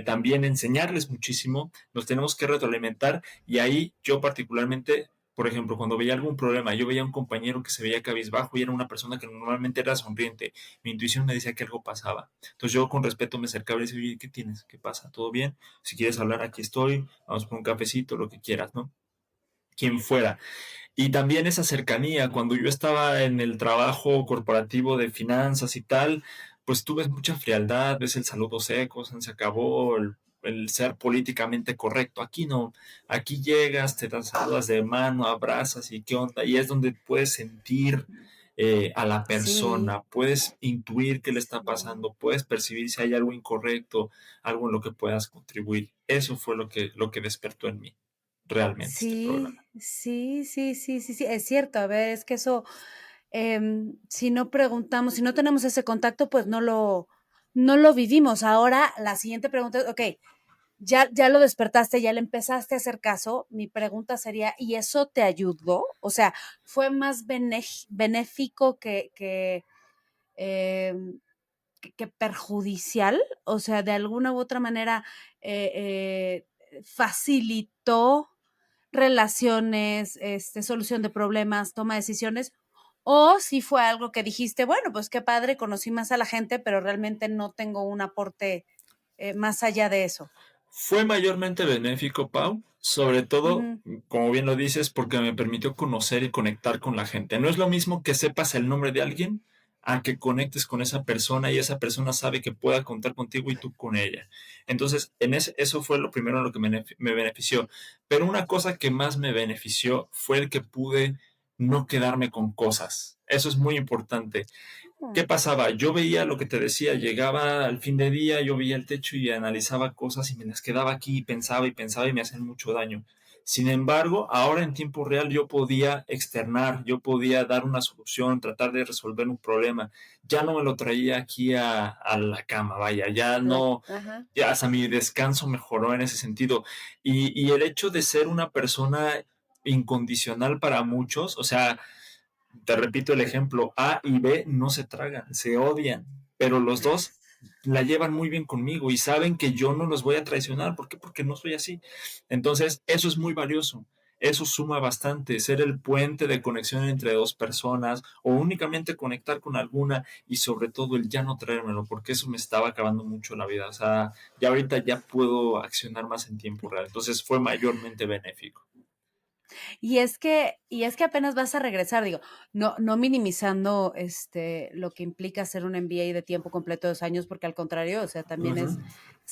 Speaker 2: también enseñarles muchísimo, nos tenemos que retroalimentar y ahí yo particularmente, por ejemplo, cuando veía algún problema, yo veía a un compañero que se veía cabizbajo y era una persona que normalmente era sonriente, mi intuición me decía que algo pasaba. Entonces yo con respeto me acercaba y decía, oye, ¿qué tienes? ¿Qué pasa? ¿Todo bien? Si quieres hablar, aquí estoy, vamos por un cafecito, lo que quieras, ¿no? Quien fuera. Y también esa cercanía, cuando yo estaba en el trabajo corporativo de finanzas y tal, pues tú ves mucha frialdad, ves el saludo seco, se acabó el ser políticamente correcto. Aquí no, aquí llegas, te das saludas de mano, abrazas y qué onda, y es donde puedes sentir a la
Speaker 1: Sí,
Speaker 2: persona, puedes intuir qué le está
Speaker 1: sí,
Speaker 2: pasando, puedes percibir si hay algo incorrecto, algo en lo que puedas contribuir. Eso fue lo que despertó en mí realmente este
Speaker 1: sí,
Speaker 2: programa.
Speaker 1: sí, sí, sí, sí, sí, es cierto. A ver, es que eso, si no preguntamos, si no tenemos ese contacto, pues no lo vivimos. Ahora, la siguiente pregunta es, okey, ya lo despertaste, ya le empezaste a hacer caso. Mi pregunta sería, ¿y eso te ayudó? O sea, ¿fue más benéfico em, que perjudicial? O sea, de alguna u otra manera, facilitó relaciones, solución de problemas, toma de decisiones, o si fue algo que dijiste, bueno, pues qué padre, conocí más a la gente, pero realmente no tengo un aporte más allá de eso.
Speaker 2: Fue mayormente benéfico, Pau, sobre todo,
Speaker 1: Ujú,
Speaker 2: como bien lo dices, porque me permitió conocer y conectar con la gente. No es lo mismo que sepas el nombre de alguien a que conectes con esa persona y esa persona sabe que pueda contar contigo y tú con ella. Entonces, eso fue lo primero en lo que me benefició. Pero una cosa que más me benefició fue el que pude no quedarme con cosas. Eso es muy importante. ¿Qué
Speaker 1: mm,
Speaker 2: pasaba? Yo veía lo que te decía, llegaba al fin de día, yo veía el techo y analizaba cosas y me las quedaba aquí y pensaba y me hacían mucho daño. Sin embargo, ahora en tiempo real yo podía externar, yo podía dar una solución, tratar de resolver un problema. Ya no me lo traía aquí a la cama, vaya, ya no,
Speaker 1: ajá.
Speaker 2: ya hasta mi descanso mejoró en ese sentido. Y el hecho de ser una persona incondicional para muchos, o sea, te repito el ejemplo, A y B no se tragan, se odian, pero los dos la llevan muy bien conmigo y saben que yo no los voy a traicionar. ¿Por qué? Porque no soy así. Entonces, eso es muy valioso. Eso suma bastante, ser el puente de conexión entre dos personas o únicamente conectar con alguna y sobre todo el ya no traérmelo, porque eso me estaba acabando mucho la vida. O sea, ya ahorita ya puedo accionar más en tiempo real. Entonces fue mayormente benéfico.
Speaker 1: Y es que apenas vas a regresar, digo, no minimizando, lo que implica hacer un MBA de tiempo completo de 2 años, porque al contrario, o sea, también
Speaker 2: Ujú,
Speaker 1: es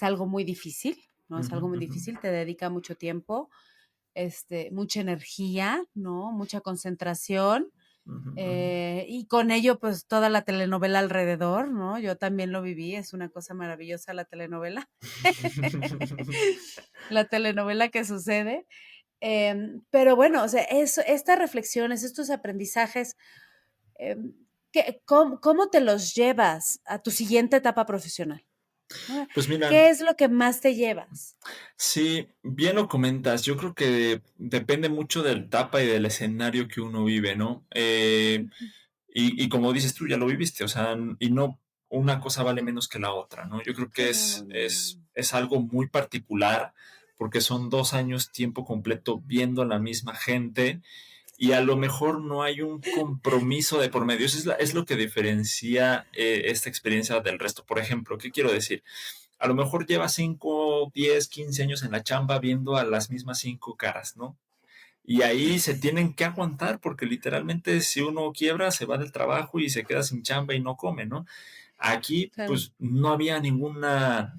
Speaker 1: algo muy difícil, ¿no? Es
Speaker 2: ujú,
Speaker 1: algo muy
Speaker 2: ujú,
Speaker 1: difícil, te dedica mucho tiempo, mucha energía, ¿no? Mucha concentración,
Speaker 2: ujú,
Speaker 1: y con ello, pues, toda la telenovela alrededor, ¿no? Yo también lo viví, es una cosa maravillosa la telenovela.
Speaker 2: ujú.
Speaker 1: La telenovela que sucede. Pero bueno, o sea, estas reflexiones, estos aprendizajes, em, ¿cómo te los llevas a tu siguiente etapa profesional? Ah,
Speaker 2: Pues mira,
Speaker 1: ¿qué es lo que más te llevas?
Speaker 2: sí, bien lo comentas. Yo creo que depende mucho del etapa y del escenario que uno vive, ¿no?
Speaker 1: Ujú.
Speaker 2: Y como dices tú, ya lo viviste, o sea, y no una cosa vale menos que la otra, ¿no? Yo creo que
Speaker 1: No, no, no.
Speaker 2: es algo muy particular porque son 2 años tiempo completo viendo a la misma gente y a lo mejor no hay un compromiso de por medio. Eso es lo que diferencia esta experiencia del resto. Por ejemplo, ¿qué quiero decir? A lo mejor lleva 5, 10, 15 años en la chamba viendo a las mismas 5 caras, ¿no? Y ahí se tienen que aguantar porque literalmente si uno quiebra se va del trabajo y se queda sin chamba y no come, ¿no? Aquí
Speaker 1: Claro,
Speaker 2: pues no había ninguna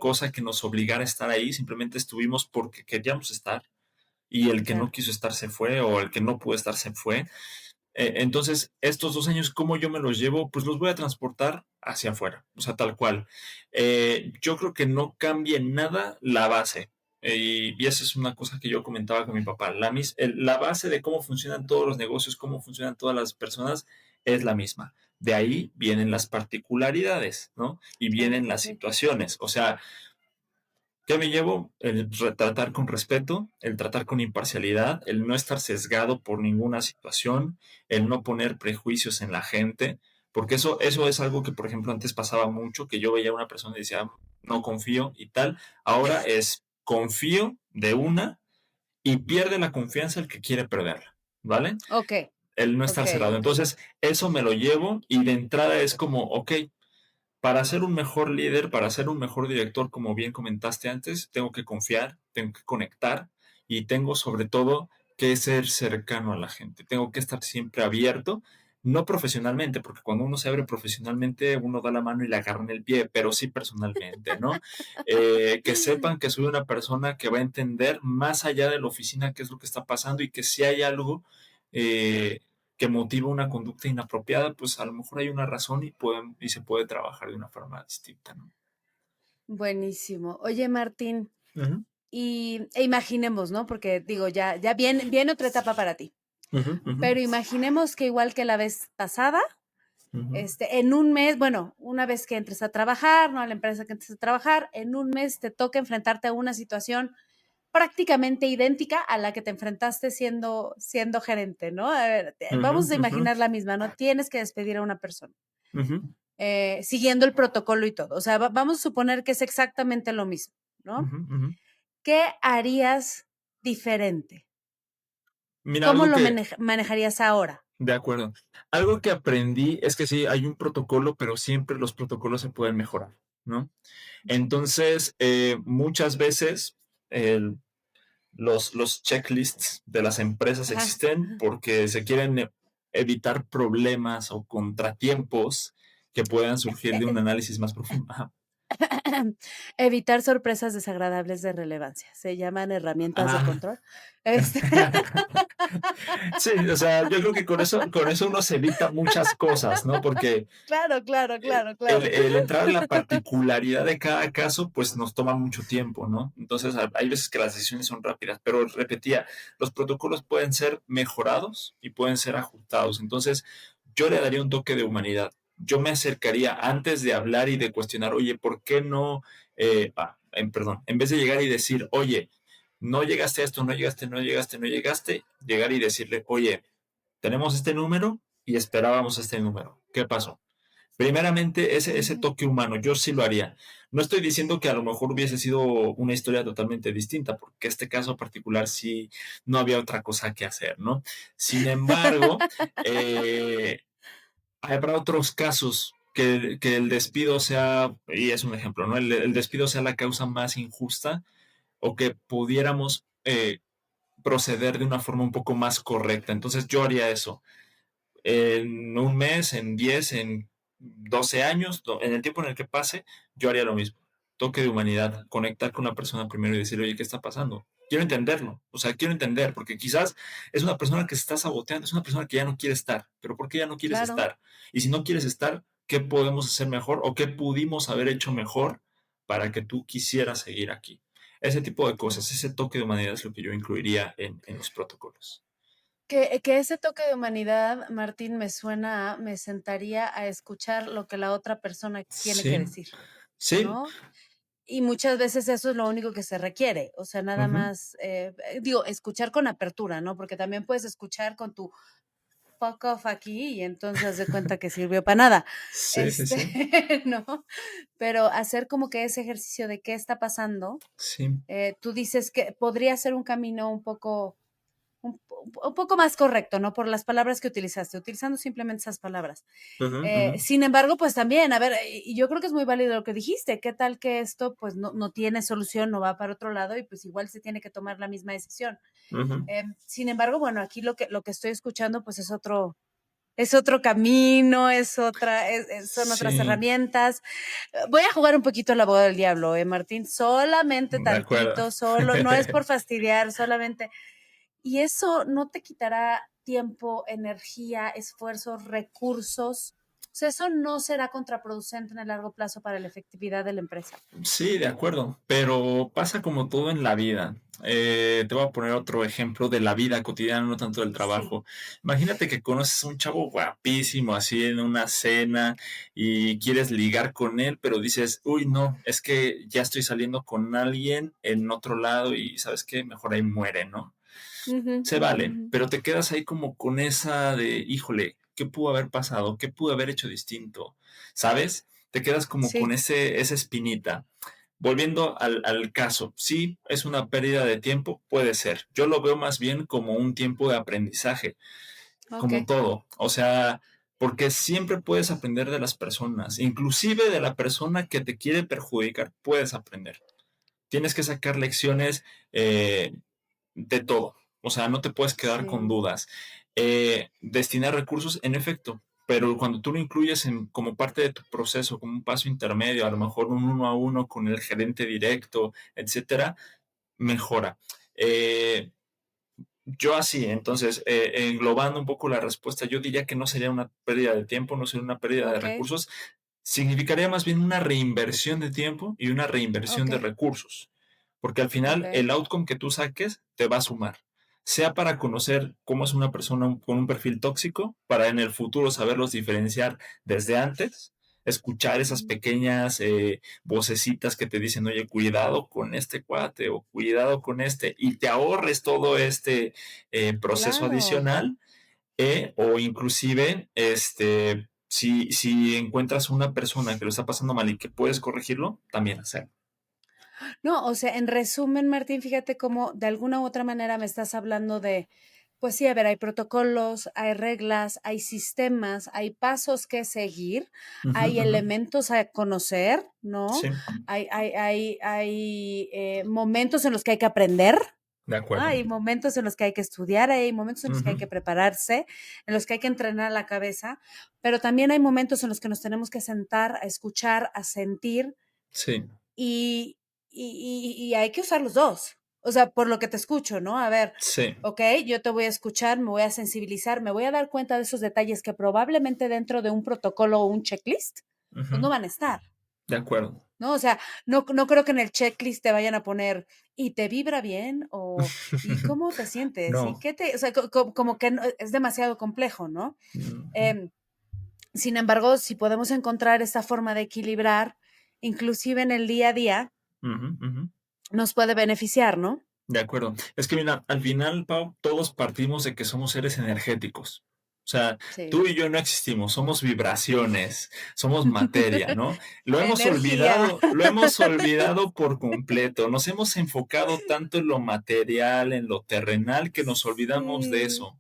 Speaker 2: cosa que nos obligara a estar ahí, simplemente estuvimos porque queríamos estar y el que no
Speaker 1: claro.
Speaker 2: quiso estar se fue o el que no pudo estar se fue. Entonces, estos 2 años, ¿cómo yo me los llevo? Pues los voy a transportar hacia afuera, o sea, tal cual. Yo creo que no cambia en nada la base. Y esa es una cosa que yo comentaba con mi papá. La base de cómo funcionan todos los negocios, cómo funcionan todas las personas, es la misma. De ahí vienen las particularidades, ¿no? Y
Speaker 1: Claro
Speaker 2: vienen
Speaker 1: que
Speaker 2: las
Speaker 1: sí.
Speaker 2: situaciones. O sea, ¿qué me llevo? El tratar con respeto, el tratar con imparcialidad, el no estar sesgado por ninguna situación, el no poner prejuicios en la gente, porque eso es algo que, por ejemplo, antes pasaba mucho, que yo veía a una persona y decía, no confío y tal. Ahora es confío de una y pierde la confianza el que quiere perderla, ¿vale?
Speaker 1: Ok,
Speaker 2: El no
Speaker 1: ok,
Speaker 2: estar cerrado.
Speaker 1: ok.
Speaker 2: Entonces, eso me lo llevo y de entrada es como, ok, para ser un mejor líder, para ser un mejor director, como bien comentaste antes, tengo que confiar, tengo que conectar y tengo sobre todo que ser cercano a la gente. Tengo que estar siempre abierto, no profesionalmente, porque cuando uno se abre profesionalmente, uno da la mano y le agarra en el pie, pero sí personalmente, ¿no? Que sepan que soy una persona que va a entender más allá de la oficina qué es lo que está pasando y que si hay algo eh, que motiva una conducta inapropiada, pues a lo mejor hay una razón y se puede trabajar de una forma distinta, ¿no?
Speaker 1: Buenísimo. Oye, Martín,
Speaker 2: Ujú,
Speaker 1: imaginemos, ¿no? Porque digo, ya viene otra etapa para ti.
Speaker 2: ujú, ujú,
Speaker 1: Pero imaginemos que igual que la vez pasada,
Speaker 2: ujú,
Speaker 1: en un mes, bueno, una vez que entres a trabajar, ¿no? A la empresa que entres a trabajar, en un mes te toca enfrentarte a una situación prácticamente idéntica a la que te enfrentaste siendo gerente, ¿no? A ver,
Speaker 2: ujú,
Speaker 1: vamos a
Speaker 2: ujú,
Speaker 1: imaginar la misma, ¿no? Tienes que despedir a una persona,
Speaker 2: ujú,
Speaker 1: siguiendo el protocolo y todo. O sea, vamos a suponer que es exactamente lo mismo, ¿no?
Speaker 2: ujú, ujú.
Speaker 1: ¿Qué harías diferente?
Speaker 2: Mira,
Speaker 1: ¿Cómo
Speaker 2: algo
Speaker 1: lo
Speaker 2: que,
Speaker 1: manejarías ahora?
Speaker 2: de acuerdo, algo que aprendí es que sí, hay un protocolo, pero siempre los protocolos se pueden mejorar, ¿no? Entonces, muchas veces el, los checklists de las empresas
Speaker 1: Ajá.
Speaker 2: existen porque se quieren evitar problemas o contratiempos que puedan surgir de un análisis más profundo. Ajá.
Speaker 1: Evitar sorpresas desagradables de relevancia. Se llaman herramientas de
Speaker 2: Ah.
Speaker 1: control. Este,
Speaker 2: Sí, o sea, yo creo que con eso uno se evita muchas cosas, ¿no? Porque
Speaker 1: claro, claro, claro,
Speaker 2: el,
Speaker 1: claro.
Speaker 2: el entrar en la particularidad de cada caso, pues nos toma mucho tiempo, ¿no? Entonces, hay veces que las decisiones son rápidas, pero repetía, los protocolos pueden ser mejorados y pueden ser ajustados. Entonces, yo le daría un toque de humanidad. Yo me acercaría antes de hablar y de cuestionar, oye, ¿por qué no? Perdón, en vez de llegar y decir, oye, no llegaste a esto, no llegaste, no llegaste, no llegaste, llegar y decirle, oye, tenemos este número y esperábamos este número. ¿Qué pasó? Primeramente, ese
Speaker 1: Ujú.
Speaker 2: toque humano, yo sí lo haría. No estoy diciendo que a lo mejor hubiese sido una historia totalmente distinta, porque este caso particular sí no había otra cosa que hacer, ¿no? Sin embargo, eh, habrá otros casos que el despido sea, y es un ejemplo, ¿no? El despido sea la causa más injusta o que pudiéramos proceder de una forma un poco más correcta. Entonces yo haría eso en un mes, en 10, en 12 años, en el tiempo en el que pase, yo haría lo mismo. Toque de humanidad, conectar con la persona primero y decirle, oye, ¿qué está pasando? Quiero entenderlo, o sea, quiero entender, porque quizás es una persona que se está saboteando, es una persona que ya no quiere estar, pero ¿por qué ya no quieres
Speaker 1: Claro.
Speaker 2: estar? Y si no quieres estar, ¿qué podemos hacer mejor o qué pudimos haber hecho mejor para que tú quisieras seguir aquí? Ese tipo de cosas, ese toque de humanidad es lo que yo incluiría en los protocolos.
Speaker 1: Que ese toque de humanidad, Martín, me sentaría a escuchar lo que la otra persona tiene que
Speaker 2: Sí,
Speaker 1: decir.
Speaker 2: Sí.
Speaker 1: ¿no? Y muchas veces eso es lo único que se requiere, o sea, nada
Speaker 2: Ujú.
Speaker 1: más, digo, escuchar con apertura, ¿no? Porque también puedes escuchar con tu fuck off aquí y entonces haz de cuenta que sirvió para nada,
Speaker 2: Sí, sí,
Speaker 1: este,
Speaker 2: sí.
Speaker 1: ¿no? Pero hacer como que ese ejercicio de qué está pasando,
Speaker 2: Sí.
Speaker 1: tú dices que podría ser un camino un poco un poco más correcto, ¿no? Por las palabras que utilizaste, utilizando simplemente esas palabras.
Speaker 2: Ujú, ujú,
Speaker 1: Sin embargo, pues también, a ver, y yo creo que es muy válido lo que dijiste, ¿qué tal que esto pues no tiene solución, no va para otro lado y pues igual se tiene que tomar la misma decisión?
Speaker 2: ujú.
Speaker 1: Sin embargo, bueno, aquí lo que estoy escuchando pues es otro camino, son otras
Speaker 2: Sí,
Speaker 1: herramientas. Voy a jugar un poquito la boda del diablo, Martín, solamente
Speaker 2: de acuerdo.
Speaker 1: tantito, solo, no es por fastidiar, solamente y eso no te quitará tiempo, energía, esfuerzo, recursos. O sea, eso no será contraproducente en el largo plazo para la efectividad de la empresa.
Speaker 2: Sí, de acuerdo, pero pasa como todo en la vida. Te voy a poner otro ejemplo de la vida cotidiana, no tanto del
Speaker 1: Sí.
Speaker 2: trabajo. Imagínate que conoces a un chavo guapísimo así en una cena y quieres ligar con él, pero dices, uy, no, es que ya estoy saliendo con alguien en otro lado y ¿sabes qué? Mejor ahí muere, ¿no?
Speaker 1: Ujú,
Speaker 2: Se
Speaker 1: ujú,
Speaker 2: vale,
Speaker 1: ujú.
Speaker 2: pero te quedas ahí como con esa de, híjole, ¿qué pudo haber pasado? ¿Qué pudo haber hecho distinto? ¿Sabes? Te quedas como con
Speaker 1: Sí,
Speaker 2: esa espinita. Volviendo al caso, sí, es una pérdida de tiempo, puede ser. Yo lo veo más bien como un tiempo de aprendizaje,
Speaker 1: ok.
Speaker 2: como todo. O sea, porque siempre puedes aprender de las personas, inclusive de la persona que te quiere perjudicar, puedes aprender. Tienes que sacar lecciones de todo. O sea, no te puedes quedar con
Speaker 1: Sí,
Speaker 2: dudas. Destinar recursos, en efecto, pero cuando tú lo incluyes como parte de tu proceso, como un paso intermedio, a lo mejor un uno a uno con el gerente directo, etcétera, mejora. Eh, yo así, entonces, englobando un poco la respuesta, yo diría que no sería una pérdida de tiempo, no sería una pérdida de
Speaker 1: ok,
Speaker 2: recursos, significaría más bien una reinversión de tiempo y una reinversión
Speaker 1: ok,
Speaker 2: de recursos, porque al
Speaker 1: ok.
Speaker 2: final el outcome que tú saques te va a sumar, sea para conocer cómo es una persona con un perfil tóxico, para en el futuro saberlos diferenciar desde antes, escuchar esas
Speaker 1: Ujú.
Speaker 2: pequeñas vocecitas que te dicen, oye, cuidado con este cuate o cuidado con este, y te ahorres todo este proceso
Speaker 1: Claro.
Speaker 2: adicional o inclusive, si encuentras una persona que lo está pasando mal y que puedes corregirlo, también hacerlo.
Speaker 1: No, o sea, en resumen, Martín, fíjate cómo de alguna u otra manera me estás hablando de, pues sí, a ver, hay protocolos, hay reglas, hay sistemas, hay pasos que seguir,
Speaker 2: Ujú,
Speaker 1: hay
Speaker 2: ujú.
Speaker 1: elementos a conocer, ¿no?
Speaker 2: Sí,
Speaker 1: Hay momentos en los que hay que aprender,
Speaker 2: de
Speaker 1: ¿no?
Speaker 2: acuerdo.
Speaker 1: Hay momentos en los que hay que estudiar, hay momentos en los que hay
Speaker 2: Ujú.
Speaker 1: que prepararse, en los que hay que entrenar la cabeza, pero también hay momentos en los que nos tenemos que sentar a escuchar, a sentir
Speaker 2: Sí,
Speaker 1: y, y hay que usar los dos. O sea, por lo que te escucho, ¿no? A ver,
Speaker 2: sí.
Speaker 1: ok, yo te voy a escuchar, me voy a sensibilizar, me voy a dar cuenta de esos detalles que probablemente dentro de un protocolo o un checklist, pues
Speaker 2: Ujú.
Speaker 1: no van a estar,
Speaker 2: De acuerdo.
Speaker 1: ¿no? O sea, no creo que en el checklist te vayan a poner, ¿y te vibra bien? O, ¿y cómo te sientes? ¿Y
Speaker 2: No.
Speaker 1: qué te...? O sea, como que es demasiado complejo, ¿no?
Speaker 2: Ujú,
Speaker 1: Em, Sin embargo, si podemos encontrar esta forma de equilibrar, inclusive en el día a día,
Speaker 2: ujú, ujú.
Speaker 1: nos puede beneficiar, ¿no?
Speaker 2: De acuerdo. Es que mira, al final, Pau, todos partimos de que somos seres energéticos. O sea, tú
Speaker 1: Sí.
Speaker 2: y yo no existimos, somos vibraciones, somos materia, ¿no?
Speaker 1: Energía.
Speaker 2: Lo hemos olvidado por completo. Nos hemos enfocado tanto en lo material, en lo terrenal, que nos olvidamos de
Speaker 1: Sí,
Speaker 2: eso.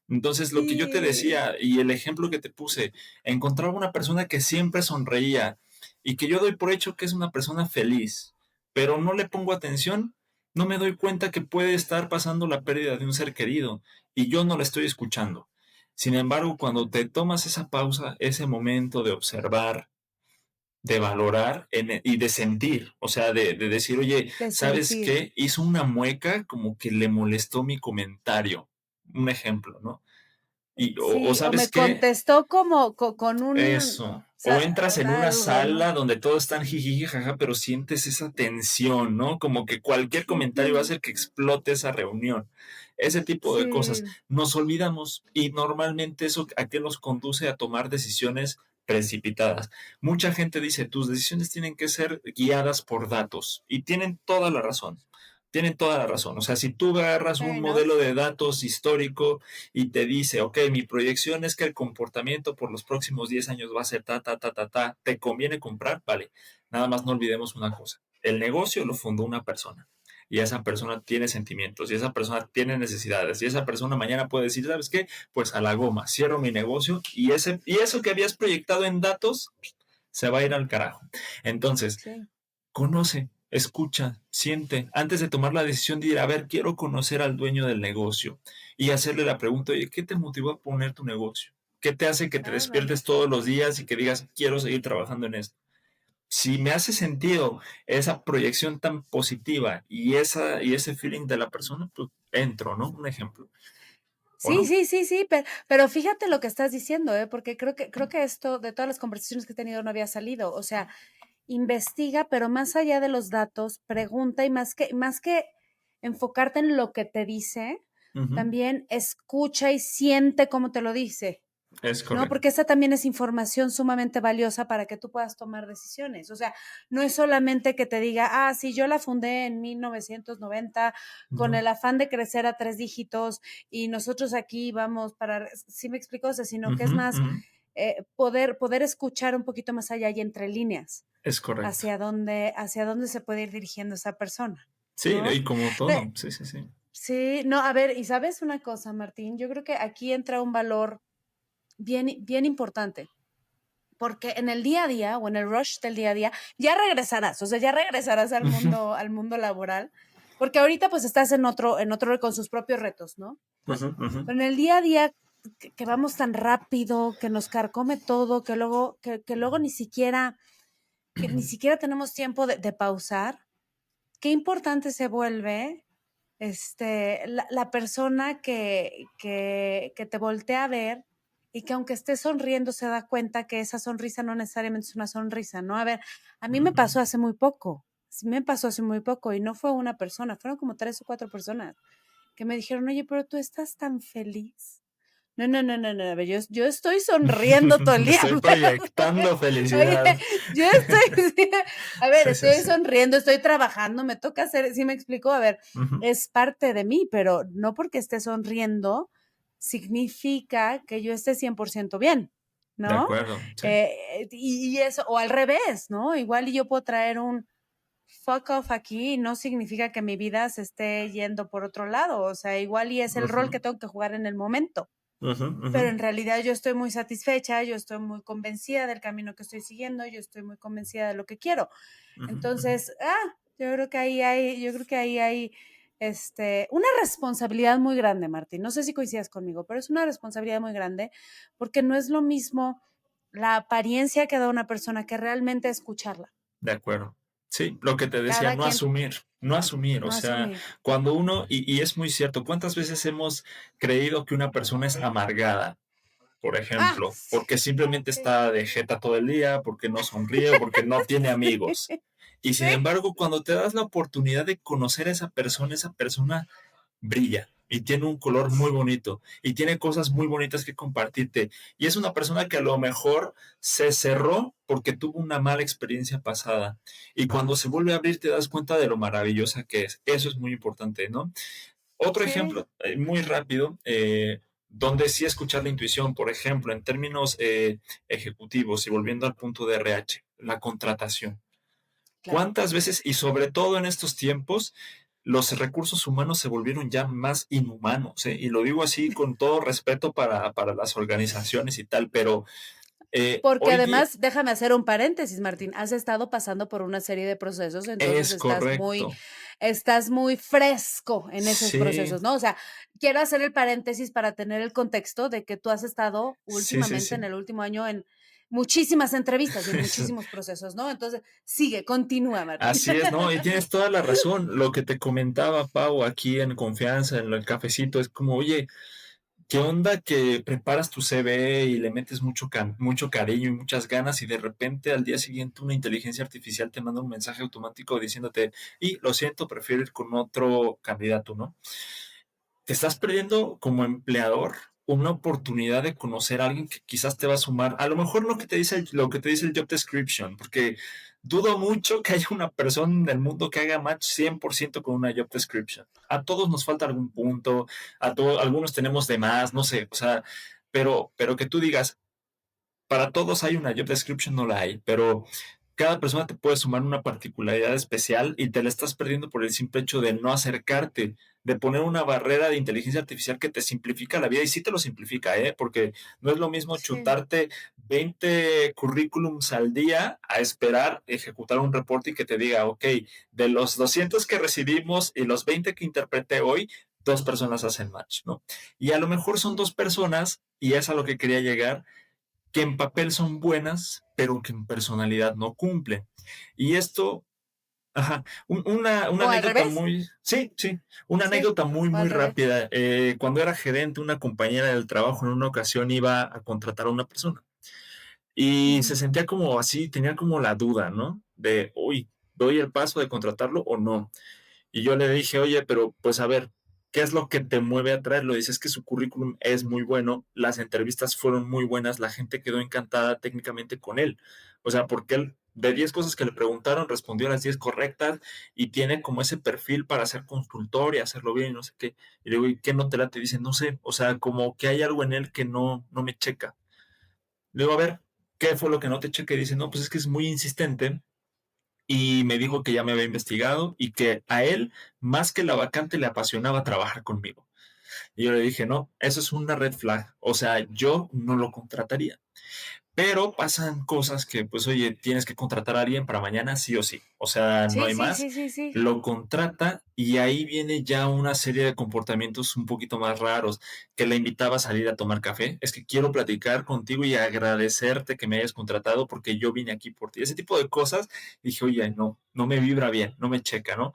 Speaker 2: Entonces, lo que yo te
Speaker 1: sí.
Speaker 2: decía y el ejemplo que te puse, encontraba una persona que siempre sonreía y que yo doy por hecho que es una persona feliz, pero no le pongo atención, no me doy cuenta que puede estar pasando la pérdida de un ser querido y yo no la estoy escuchando. Sin embargo, cuando te tomas esa pausa, ese momento de observar, de valorar y de sentir, o sea, de decir, oye,
Speaker 1: De
Speaker 2: ¿sabes
Speaker 1: sentir.
Speaker 2: qué? Hizo una mueca como que le molestó mi comentario. Un ejemplo, ¿no? O
Speaker 1: Sí, o
Speaker 2: sabes
Speaker 1: me
Speaker 2: qué,
Speaker 1: contestó como con un,
Speaker 2: eso. O entras en una
Speaker 1: algo, ¿no?
Speaker 2: sala donde todos están jijiji, jaja, pero sientes esa tensión, ¿no? Como que cualquier comentario va a
Speaker 1: Sí,
Speaker 2: hacer que explote esa reunión. Ese tipo de cosas.
Speaker 1: sí,
Speaker 2: Nos olvidamos y normalmente eso a qué nos conduce a tomar decisiones precipitadas. Mucha gente dice, tus decisiones tienen que ser guiadas por datos y tienen toda la razón. Tienen toda la razón. O sea, si tú agarras
Speaker 1: Fair
Speaker 2: un
Speaker 1: enough.
Speaker 2: modelo de datos histórico y te dice, ok, mi proyección es que el comportamiento por los próximos 10 años va a ser ta, ¿te conviene comprar? Vale. Nada más no olvidemos una cosa. El negocio lo fundó una persona y esa persona tiene sentimientos y esa persona tiene necesidades y esa persona mañana puede decir, ¿sabes qué? Pues a la goma, cierro mi negocio y eso que habías proyectado en datos se va a ir al carajo. Entonces,
Speaker 1: Sí.
Speaker 2: conoce, escucha, siente, antes de tomar la decisión de ir, a ver, quiero conocer al dueño del negocio y hacerle la pregunta, oye, ¿qué te motivó a poner tu negocio? ¿Qué te hace que te
Speaker 1: Claro.
Speaker 2: despiertes todos los días y que digas, quiero seguir trabajando en esto? Si me hace sentido esa proyección tan positiva y ese feeling de la persona, pues entro, ¿no? Un ejemplo, ¿o
Speaker 1: Sí,
Speaker 2: no?
Speaker 1: sí, sí, sí, pero fíjate lo que estás diciendo, ¿eh? Porque creo que esto, de todas las conversaciones que he tenido, no había salido. O sea, investiga, pero más allá de los datos, pregunta y más que enfocarte en lo que te dice,
Speaker 2: Ujú.
Speaker 1: también escucha y siente cómo te lo dice.
Speaker 2: Es
Speaker 1: ¿No?
Speaker 2: correcto.
Speaker 1: Porque esa también es información sumamente valiosa para que tú puedas tomar decisiones. O sea, no es solamente que te diga, sí, yo la fundé en 1990 con
Speaker 2: No.
Speaker 1: el afán de crecer a 3 dígitos y nosotros aquí vamos para, ¿sí me explico? O sea, sino que
Speaker 2: Ujú,
Speaker 1: es más
Speaker 2: ujú.
Speaker 1: poder escuchar un poquito más allá y entre líneas
Speaker 2: Es correcto.
Speaker 1: hacia dónde se puede ir dirigiendo esa persona,
Speaker 2: Sí,
Speaker 1: ¿no?
Speaker 2: y como
Speaker 1: De-
Speaker 2: todo, sí, sí, sí.
Speaker 1: sí, no, a ver, y sabes una cosa, Martín, yo creo que aquí entra un valor bien, bien importante porque en el día a día o en el rush del día a día ya regresarás, o sea, ya regresarás al mundo laboral, porque ahorita pues estás en otro con sus propios retos, ¿no?
Speaker 2: Ujú, ujú.
Speaker 1: Pero en el día a día que vamos tan rápido, que nos carcome todo, que luego ni siquiera tenemos tiempo de pausar, qué importante se vuelve la persona que te voltea a ver y que aunque esté sonriendo se da cuenta que esa sonrisa no necesariamente es una sonrisa, ¿no? A ver, a mí me
Speaker 2: Ujú.
Speaker 1: pasó hace muy poco, sí me pasó hace muy poco y no fue una persona, fueron como 3 o 4 personas que me dijeron, oye, pero tú estás tan feliz. No, no, no, no, no, a ver, yo estoy sonriendo todo el día,
Speaker 2: Estoy
Speaker 1: pero,
Speaker 2: proyectando
Speaker 1: oye,
Speaker 2: felicidad.
Speaker 1: yo estoy, sí, a ver,
Speaker 2: Sí, sí,
Speaker 1: estoy
Speaker 2: sí.
Speaker 1: sonriendo, estoy trabajando, me toca hacer, ¿sí me explico? A ver,
Speaker 2: Ujú.
Speaker 1: es parte de mí, pero no porque esté sonriendo significa que yo esté 100% bien,
Speaker 2: De
Speaker 1: ¿no?
Speaker 2: acuerdo, sí.
Speaker 1: Y eso, o al revés, ¿no? Igual y yo puedo traer un fuck off aquí, no significa que mi vida se esté yendo por otro lado, o sea, igual y es el rol
Speaker 2: Ujú,
Speaker 1: que tengo que jugar en el momento,
Speaker 2: ujú, ujú,
Speaker 1: pero en realidad yo estoy muy satisfecha, yo estoy muy convencida del camino que estoy siguiendo, yo estoy muy convencida de lo que quiero.
Speaker 2: ujú, ujú.
Speaker 1: Entonces, yo creo que ahí hay una responsabilidad muy grande, Martín. No sé si coincidas conmigo, pero es una responsabilidad muy grande porque no es lo mismo la apariencia que da una persona que realmente escucharla.
Speaker 2: De acuerdo. Sí, lo que te decía,
Speaker 1: Cada
Speaker 2: no
Speaker 1: quien,
Speaker 2: asumir, no asumir, o
Speaker 1: no
Speaker 2: sea,
Speaker 1: asumir.
Speaker 2: cuando uno, y es muy cierto, ¿cuántas veces hemos creído que una persona es amargada, por ejemplo,
Speaker 1: Sí,
Speaker 2: porque simplemente
Speaker 1: sí,
Speaker 2: está de jeta todo el día, porque no sonríe o porque no tiene amigos? Y sin
Speaker 1: sí,
Speaker 2: embargo, cuando te das la oportunidad de conocer a esa persona brilla y tiene un color muy bonito y tiene cosas muy bonitas que compartirte. Y es una persona que a lo mejor se cerró porque tuvo una mala experiencia pasada. Y cuando se vuelve a abrir te das cuenta de lo maravillosa que es. Eso es muy importante, ¿no? Otro
Speaker 1: sí,
Speaker 2: ejemplo, muy rápido, donde sí escuchar la intuición, por ejemplo, en términos ejecutivos y volviendo al punto de RH, la contratación.
Speaker 1: claro.
Speaker 2: ¿Cuántas veces, y sobre todo en estos tiempos, los recursos humanos se volvieron ya más inhumanos? ¿Eh? Y lo digo así con todo respeto para las organizaciones y tal, pero
Speaker 1: Porque
Speaker 2: hoy día
Speaker 1: además, déjame hacer un paréntesis, Martín, has estado pasando por una serie de procesos, entonces
Speaker 2: es
Speaker 1: estás muy,
Speaker 2: correcto.
Speaker 1: estás muy fresco en esos
Speaker 2: Sí,
Speaker 1: procesos, ¿no? O sea, quiero hacer el paréntesis para tener el contexto de que tú has estado
Speaker 2: sí, sí,
Speaker 1: últimamente,
Speaker 2: sí.
Speaker 1: en el último año, en muchísimas entrevistas y en muchísimos procesos, ¿no? Entonces, sigue, continúa, Martín.
Speaker 2: Así es, ¿no? Y tienes toda la razón. Lo que te comentaba, Pau, aquí en confianza, en el cafecito, es como, oye, ¿qué onda que preparas tu CV y le metes mucho cariño y muchas ganas y de repente al día siguiente una inteligencia artificial te manda un mensaje automático diciéndote, y lo siento, prefiero ir con otro candidato, ¿no? Te estás perdiendo como empleador una oportunidad de conocer a alguien que quizás te va a sumar, a lo mejor lo que te dice el job description, porque dudo mucho que haya una persona en el mundo que haga match 100% con una job description. A todos nos falta algún punto, algunos tenemos de más, no sé, o sea, pero que tú digas, para todos hay una job description, no la hay, pero cada persona te puede sumar una particularidad especial y te la estás perdiendo por el simple hecho de no acercarte, de poner una barrera de inteligencia artificial que te simplifica la vida y sí te lo simplifica, ¿eh? Porque no es lo mismo
Speaker 1: Sí,
Speaker 2: chutarte 20 currículums al día a esperar ejecutar un reporte y que te diga, ok, de los 200 que recibimos y los 20 que interpreté hoy, dos personas hacen match, ¿no? Y a lo mejor son
Speaker 1: sí.
Speaker 2: dos personas, y es a lo que quería llegar, que en papel son buenas, pero que en personalidad no cumplen. Y esto, ajá, una
Speaker 1: O al
Speaker 2: anécdota
Speaker 1: revés,
Speaker 2: muy, sí, sí, una
Speaker 1: sí,
Speaker 2: anécdota muy,
Speaker 1: o
Speaker 2: muy
Speaker 1: al revés.
Speaker 2: rápida. Cuando era gerente, una compañera del trabajo en una ocasión iba a contratar a una persona y se
Speaker 1: Ujú.
Speaker 2: sentía como así, tenía como la duda, ¿no? De, uy, ¿doy el paso de contratarlo o no? Y yo le dije, oye, pero pues a ver, ¿qué es lo que te mueve a traerlo? Dices que su currículum es muy bueno, las entrevistas fueron muy buenas, la gente quedó encantada técnicamente con él. O sea, porque él, de 10 cosas que le preguntaron, respondió a las 10 correctas y tiene como ese perfil para ser consultor y hacerlo bien y no sé qué. Y le digo, ¿y qué no te late? Dice, no sé, o sea, como que hay algo en él que no me checa. Le digo, a ver, ¿qué fue lo que no te checa? Y dice, no, pues es que es muy insistente y me dijo que ya me había investigado y que a él, más que la vacante, le apasionaba trabajar conmigo. Y yo le dije, no, eso es una red flag. O sea, yo no lo contrataría. Pero pasan cosas que, pues, oye, tienes que contratar a alguien para mañana sí o sí. O sea, no
Speaker 1: Sí,
Speaker 2: hay
Speaker 1: sí,
Speaker 2: más.
Speaker 1: sí, sí, sí.
Speaker 2: Lo contrata y ahí viene ya una serie de comportamientos un poquito más raros, que le invitaba a salir a tomar café. Es que quiero platicar contigo y agradecerte que me hayas contratado porque yo vine aquí por ti. Ese tipo de cosas, dije, oye, no me vibra bien, no me checa, ¿no?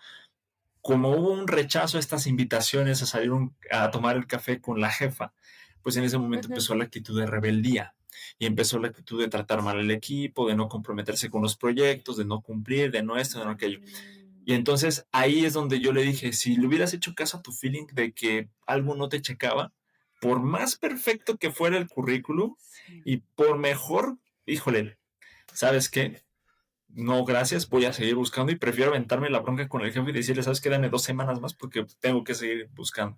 Speaker 2: Como hubo un rechazo a estas invitaciones a salir a tomar el café con la jefa, pues en ese momento
Speaker 1: Ujú.
Speaker 2: empezó la actitud de rebeldía y empezó la actitud de tratar mal al equipo, de no comprometerse con los proyectos, de no cumplir, de no esto, de no aquello.
Speaker 1: Mm,
Speaker 2: Y entonces ahí es donde yo le dije, si le hubieras hecho caso a tu feeling de que algo no te checaba, por más perfecto que fuera el currículum
Speaker 1: sí.
Speaker 2: y por mejor, híjole, ¿sabes qué? No, gracias, voy a seguir buscando y prefiero aventarme la bronca con el jefe y decirle, sabes qué, dame 2 semanas más porque tengo que seguir buscando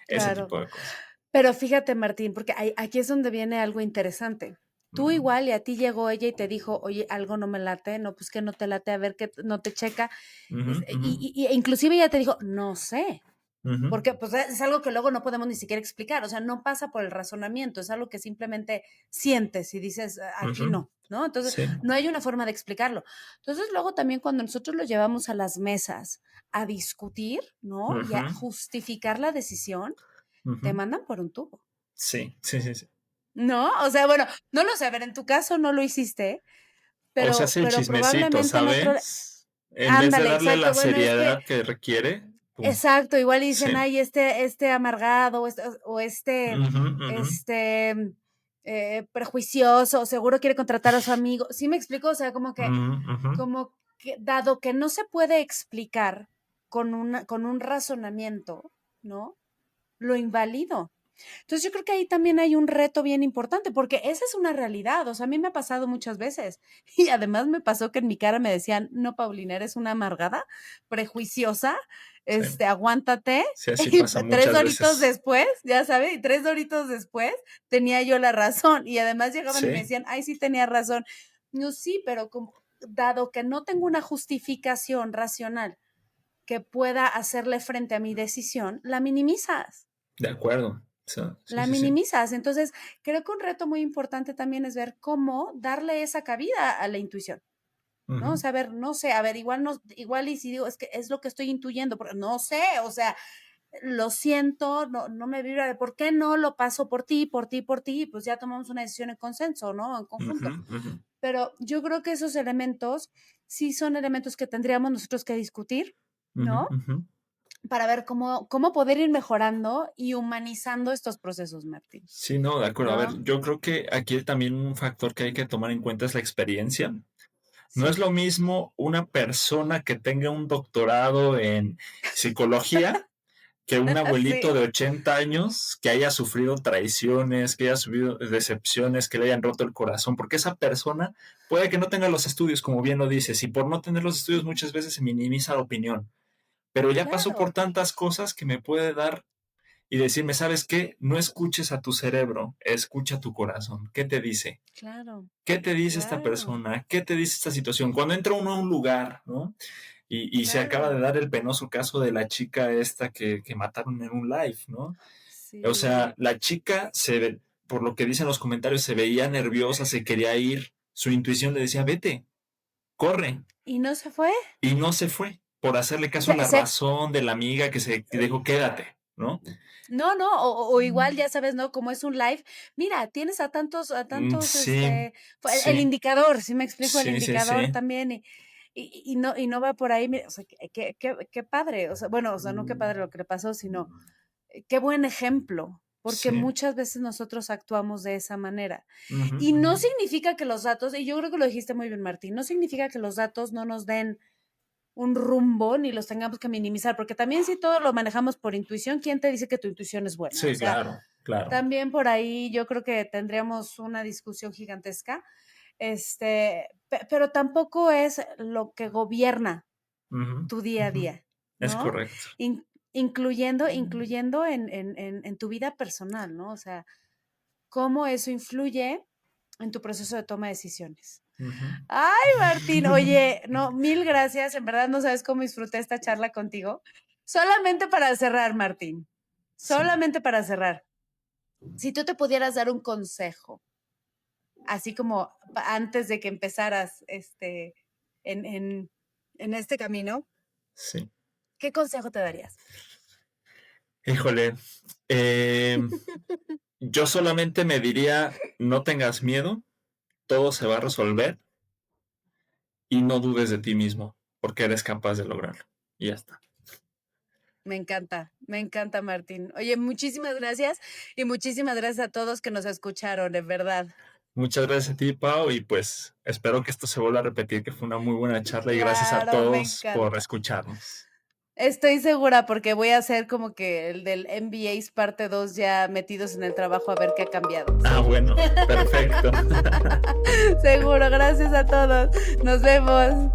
Speaker 2: ese
Speaker 1: Claro.
Speaker 2: tipo de cosas.
Speaker 1: Pero fíjate, Martín, porque aquí es donde viene algo interesante. Tú
Speaker 2: Ujú,
Speaker 1: igual y a ti llegó ella y te dijo, oye, algo no me late, no, pues que no te late, a ver que no te checa.
Speaker 2: ujú, ujú,
Speaker 1: Y inclusive ella te dijo, no sé,
Speaker 2: ujú,
Speaker 1: porque pues es algo que luego no podemos ni siquiera explicar, o sea, no pasa por el razonamiento, es algo que simplemente sientes y dices, aquí
Speaker 2: ujú.
Speaker 1: no, ¿no? Entonces,
Speaker 2: Sí.
Speaker 1: no hay una forma de explicarlo. Entonces, luego también cuando nosotros lo llevamos a las mesas a discutir, ¿no? Y a
Speaker 2: Ujú,
Speaker 1: justificar la decisión, te
Speaker 2: ujú.
Speaker 1: mandan por un tubo.
Speaker 2: Sí, sí, sí, sí.
Speaker 1: ¿No? O sea, bueno, no lo sé, a ver, en tu caso no lo hiciste,
Speaker 2: O se hace el
Speaker 1: pero
Speaker 2: chismecito,
Speaker 1: probablemente en otro
Speaker 2: ¿sabes? En vez de
Speaker 1: ándale,
Speaker 2: darle la
Speaker 1: exacto, bueno, es que
Speaker 2: seriedad que requiere, pum.
Speaker 1: exacto, igual y dicen:
Speaker 2: Sí.
Speaker 1: "Ay, este amargado,
Speaker 2: Ujú, ujú,
Speaker 1: este, prejuicioso, seguro quiere contratar a su amigo", ¿sí me explico? O sea,
Speaker 2: ujú, ujú,
Speaker 1: como que dado que no se puede explicar con un razonamiento, ¿no? Lo invalido. Entonces, yo creo que ahí también hay un reto bien importante, porque esa es una realidad, o sea, a mí me ha pasado muchas veces, y además me pasó que en mi cara me decían: "No, Paulina, eres una amargada, prejuiciosa,
Speaker 2: sí.
Speaker 1: aguántate",
Speaker 2: Sí, así
Speaker 1: y
Speaker 2: pasa
Speaker 1: 3
Speaker 2: muchas
Speaker 1: doritos
Speaker 2: veces.
Speaker 1: después, ya sabes, y 3 doritos después tenía yo la razón, y además llegaban y me
Speaker 2: Sí.
Speaker 1: decían: "Ay, sí tenía razón". Yo: "Sí, pero como dado que no tengo una justificación racional que pueda hacerle frente a mi decisión, la minimizas".
Speaker 2: De acuerdo. Sí,
Speaker 1: La
Speaker 2: sí, sí.
Speaker 1: minimizas. Entonces, creo que un reto muy importante también es ver cómo darle esa cabida a la intuición, ¿no? O
Speaker 2: Ujú,
Speaker 1: sea, a ver, no sé, a ver, igual no, igual y si digo, es que es lo que estoy intuyendo, pero no sé, o sea, lo siento, no me vibra de por qué no lo paso por ti, por ti, por ti, pues ya tomamos una decisión en consenso, ¿no? En
Speaker 2: ujú,
Speaker 1: conjunto.
Speaker 2: ujú,
Speaker 1: Pero yo creo que esos elementos sí son elementos que tendríamos nosotros que discutir,
Speaker 2: ujú,
Speaker 1: ¿no?
Speaker 2: ujú.
Speaker 1: Para ver cómo poder ir mejorando y humanizando estos procesos, Martín,
Speaker 2: Sí, no, de acuerdo. A ver,
Speaker 1: ¿no?
Speaker 2: yo creo que aquí también un factor que hay que tomar en cuenta es la experiencia. No es
Speaker 1: Sí.
Speaker 2: lo mismo una persona que tenga un doctorado en psicología que un abuelito
Speaker 1: Sí,
Speaker 2: de 80 años que haya sufrido traiciones, que haya sufrido decepciones, que le hayan roto el corazón, porque esa persona puede que no tenga los estudios, como bien lo dices, y por no tener los estudios muchas veces se minimiza la opinión, pero ya pasó por
Speaker 1: claro,
Speaker 2: tantas cosas que me puede dar y decirme, ¿sabes qué? No escuches a tu cerebro, escucha a tu corazón. ¿Qué te dice?
Speaker 1: claro,
Speaker 2: ¿Qué te dice esta
Speaker 1: claro,
Speaker 2: persona? ¿Qué te dice esta situación? Cuando entra uno a un lugar, ¿no? Y se acaba de
Speaker 1: claro.
Speaker 2: dar el penoso caso de la chica esta que mataron en un live, ¿no? O sea,
Speaker 1: Sí.
Speaker 2: la chica, por lo que dicen los comentarios, se veía nerviosa, se quería ir. Su intuición le decía, vete, corre.
Speaker 1: ¿Y no se fue?
Speaker 2: Y no se fue por hacerle caso a
Speaker 1: Se,
Speaker 2: la
Speaker 1: se-
Speaker 2: razón de la amiga que dijo, quédate, ¿no?
Speaker 1: no, no, o igual, ya sabes, ¿no? Como es un live, mira, tienes a tantos,
Speaker 2: Sí,
Speaker 1: el
Speaker 2: sí,
Speaker 1: indicador, ¿sí me explico? El
Speaker 2: sí, sí,
Speaker 1: indicador
Speaker 2: sí.
Speaker 1: también, y no va por ahí, mira, o sea, qué padre, o sea, bueno, o sea, no qué padre lo que le pasó, sino qué buen ejemplo, porque
Speaker 2: Sí.
Speaker 1: muchas veces nosotros actuamos de esa manera.
Speaker 2: Ujú,
Speaker 1: Y
Speaker 2: ujú.
Speaker 1: no significa que los datos, y yo creo que lo dijiste muy bien, Martín, no significa que los datos no nos den un rumbo ni los tengamos que minimizar, porque también si todo lo manejamos por intuición, ¿quién te dice que tu intuición es buena? O
Speaker 2: Sí,
Speaker 1: sea,
Speaker 2: claro, claro.
Speaker 1: también por ahí yo creo que tendríamos una discusión gigantesca, pero tampoco es lo que gobierna
Speaker 2: Ujú,
Speaker 1: tu día a
Speaker 2: ujú.
Speaker 1: día,
Speaker 2: Es
Speaker 1: ¿no?
Speaker 2: correcto.
Speaker 1: Incluyendo en tu vida personal, ¿no? O sea, cómo eso influye en tu proceso de toma de decisiones.
Speaker 2: Ujú.
Speaker 1: Ay, Martín, oye, no, mil gracias. En verdad no sabes cómo disfruté esta charla contigo. Solamente para cerrar, Martín,
Speaker 2: Sí.
Speaker 1: solamente para cerrar. Si tú te pudieras dar un consejo, así como antes de que empezaras en, en, en este camino,
Speaker 2: Sí.
Speaker 1: ¿qué consejo te darías?
Speaker 2: Híjole, eh, yo solamente me diría, no tengas miedo, todo se va a resolver y no dudes de ti mismo, porque eres capaz de lograrlo. Y ya está.
Speaker 1: Me encanta, Martín. Oye, muchísimas gracias y muchísimas gracias a todos que nos escucharon, de verdad.
Speaker 2: Muchas gracias a ti, Pau, y pues espero que esto se vuelva a repetir, que fue una muy buena charla y gracias a
Speaker 1: Claro, me
Speaker 2: todos por
Speaker 1: encanta.
Speaker 2: escucharnos.
Speaker 1: Estoy segura porque voy a hacer como que el del MBA's parte 2 ya metidos en el trabajo a ver qué ha cambiado.
Speaker 2: Ah,
Speaker 1: ¿Sí?
Speaker 2: bueno, perfecto.
Speaker 1: Seguro, gracias a todos. Nos vemos.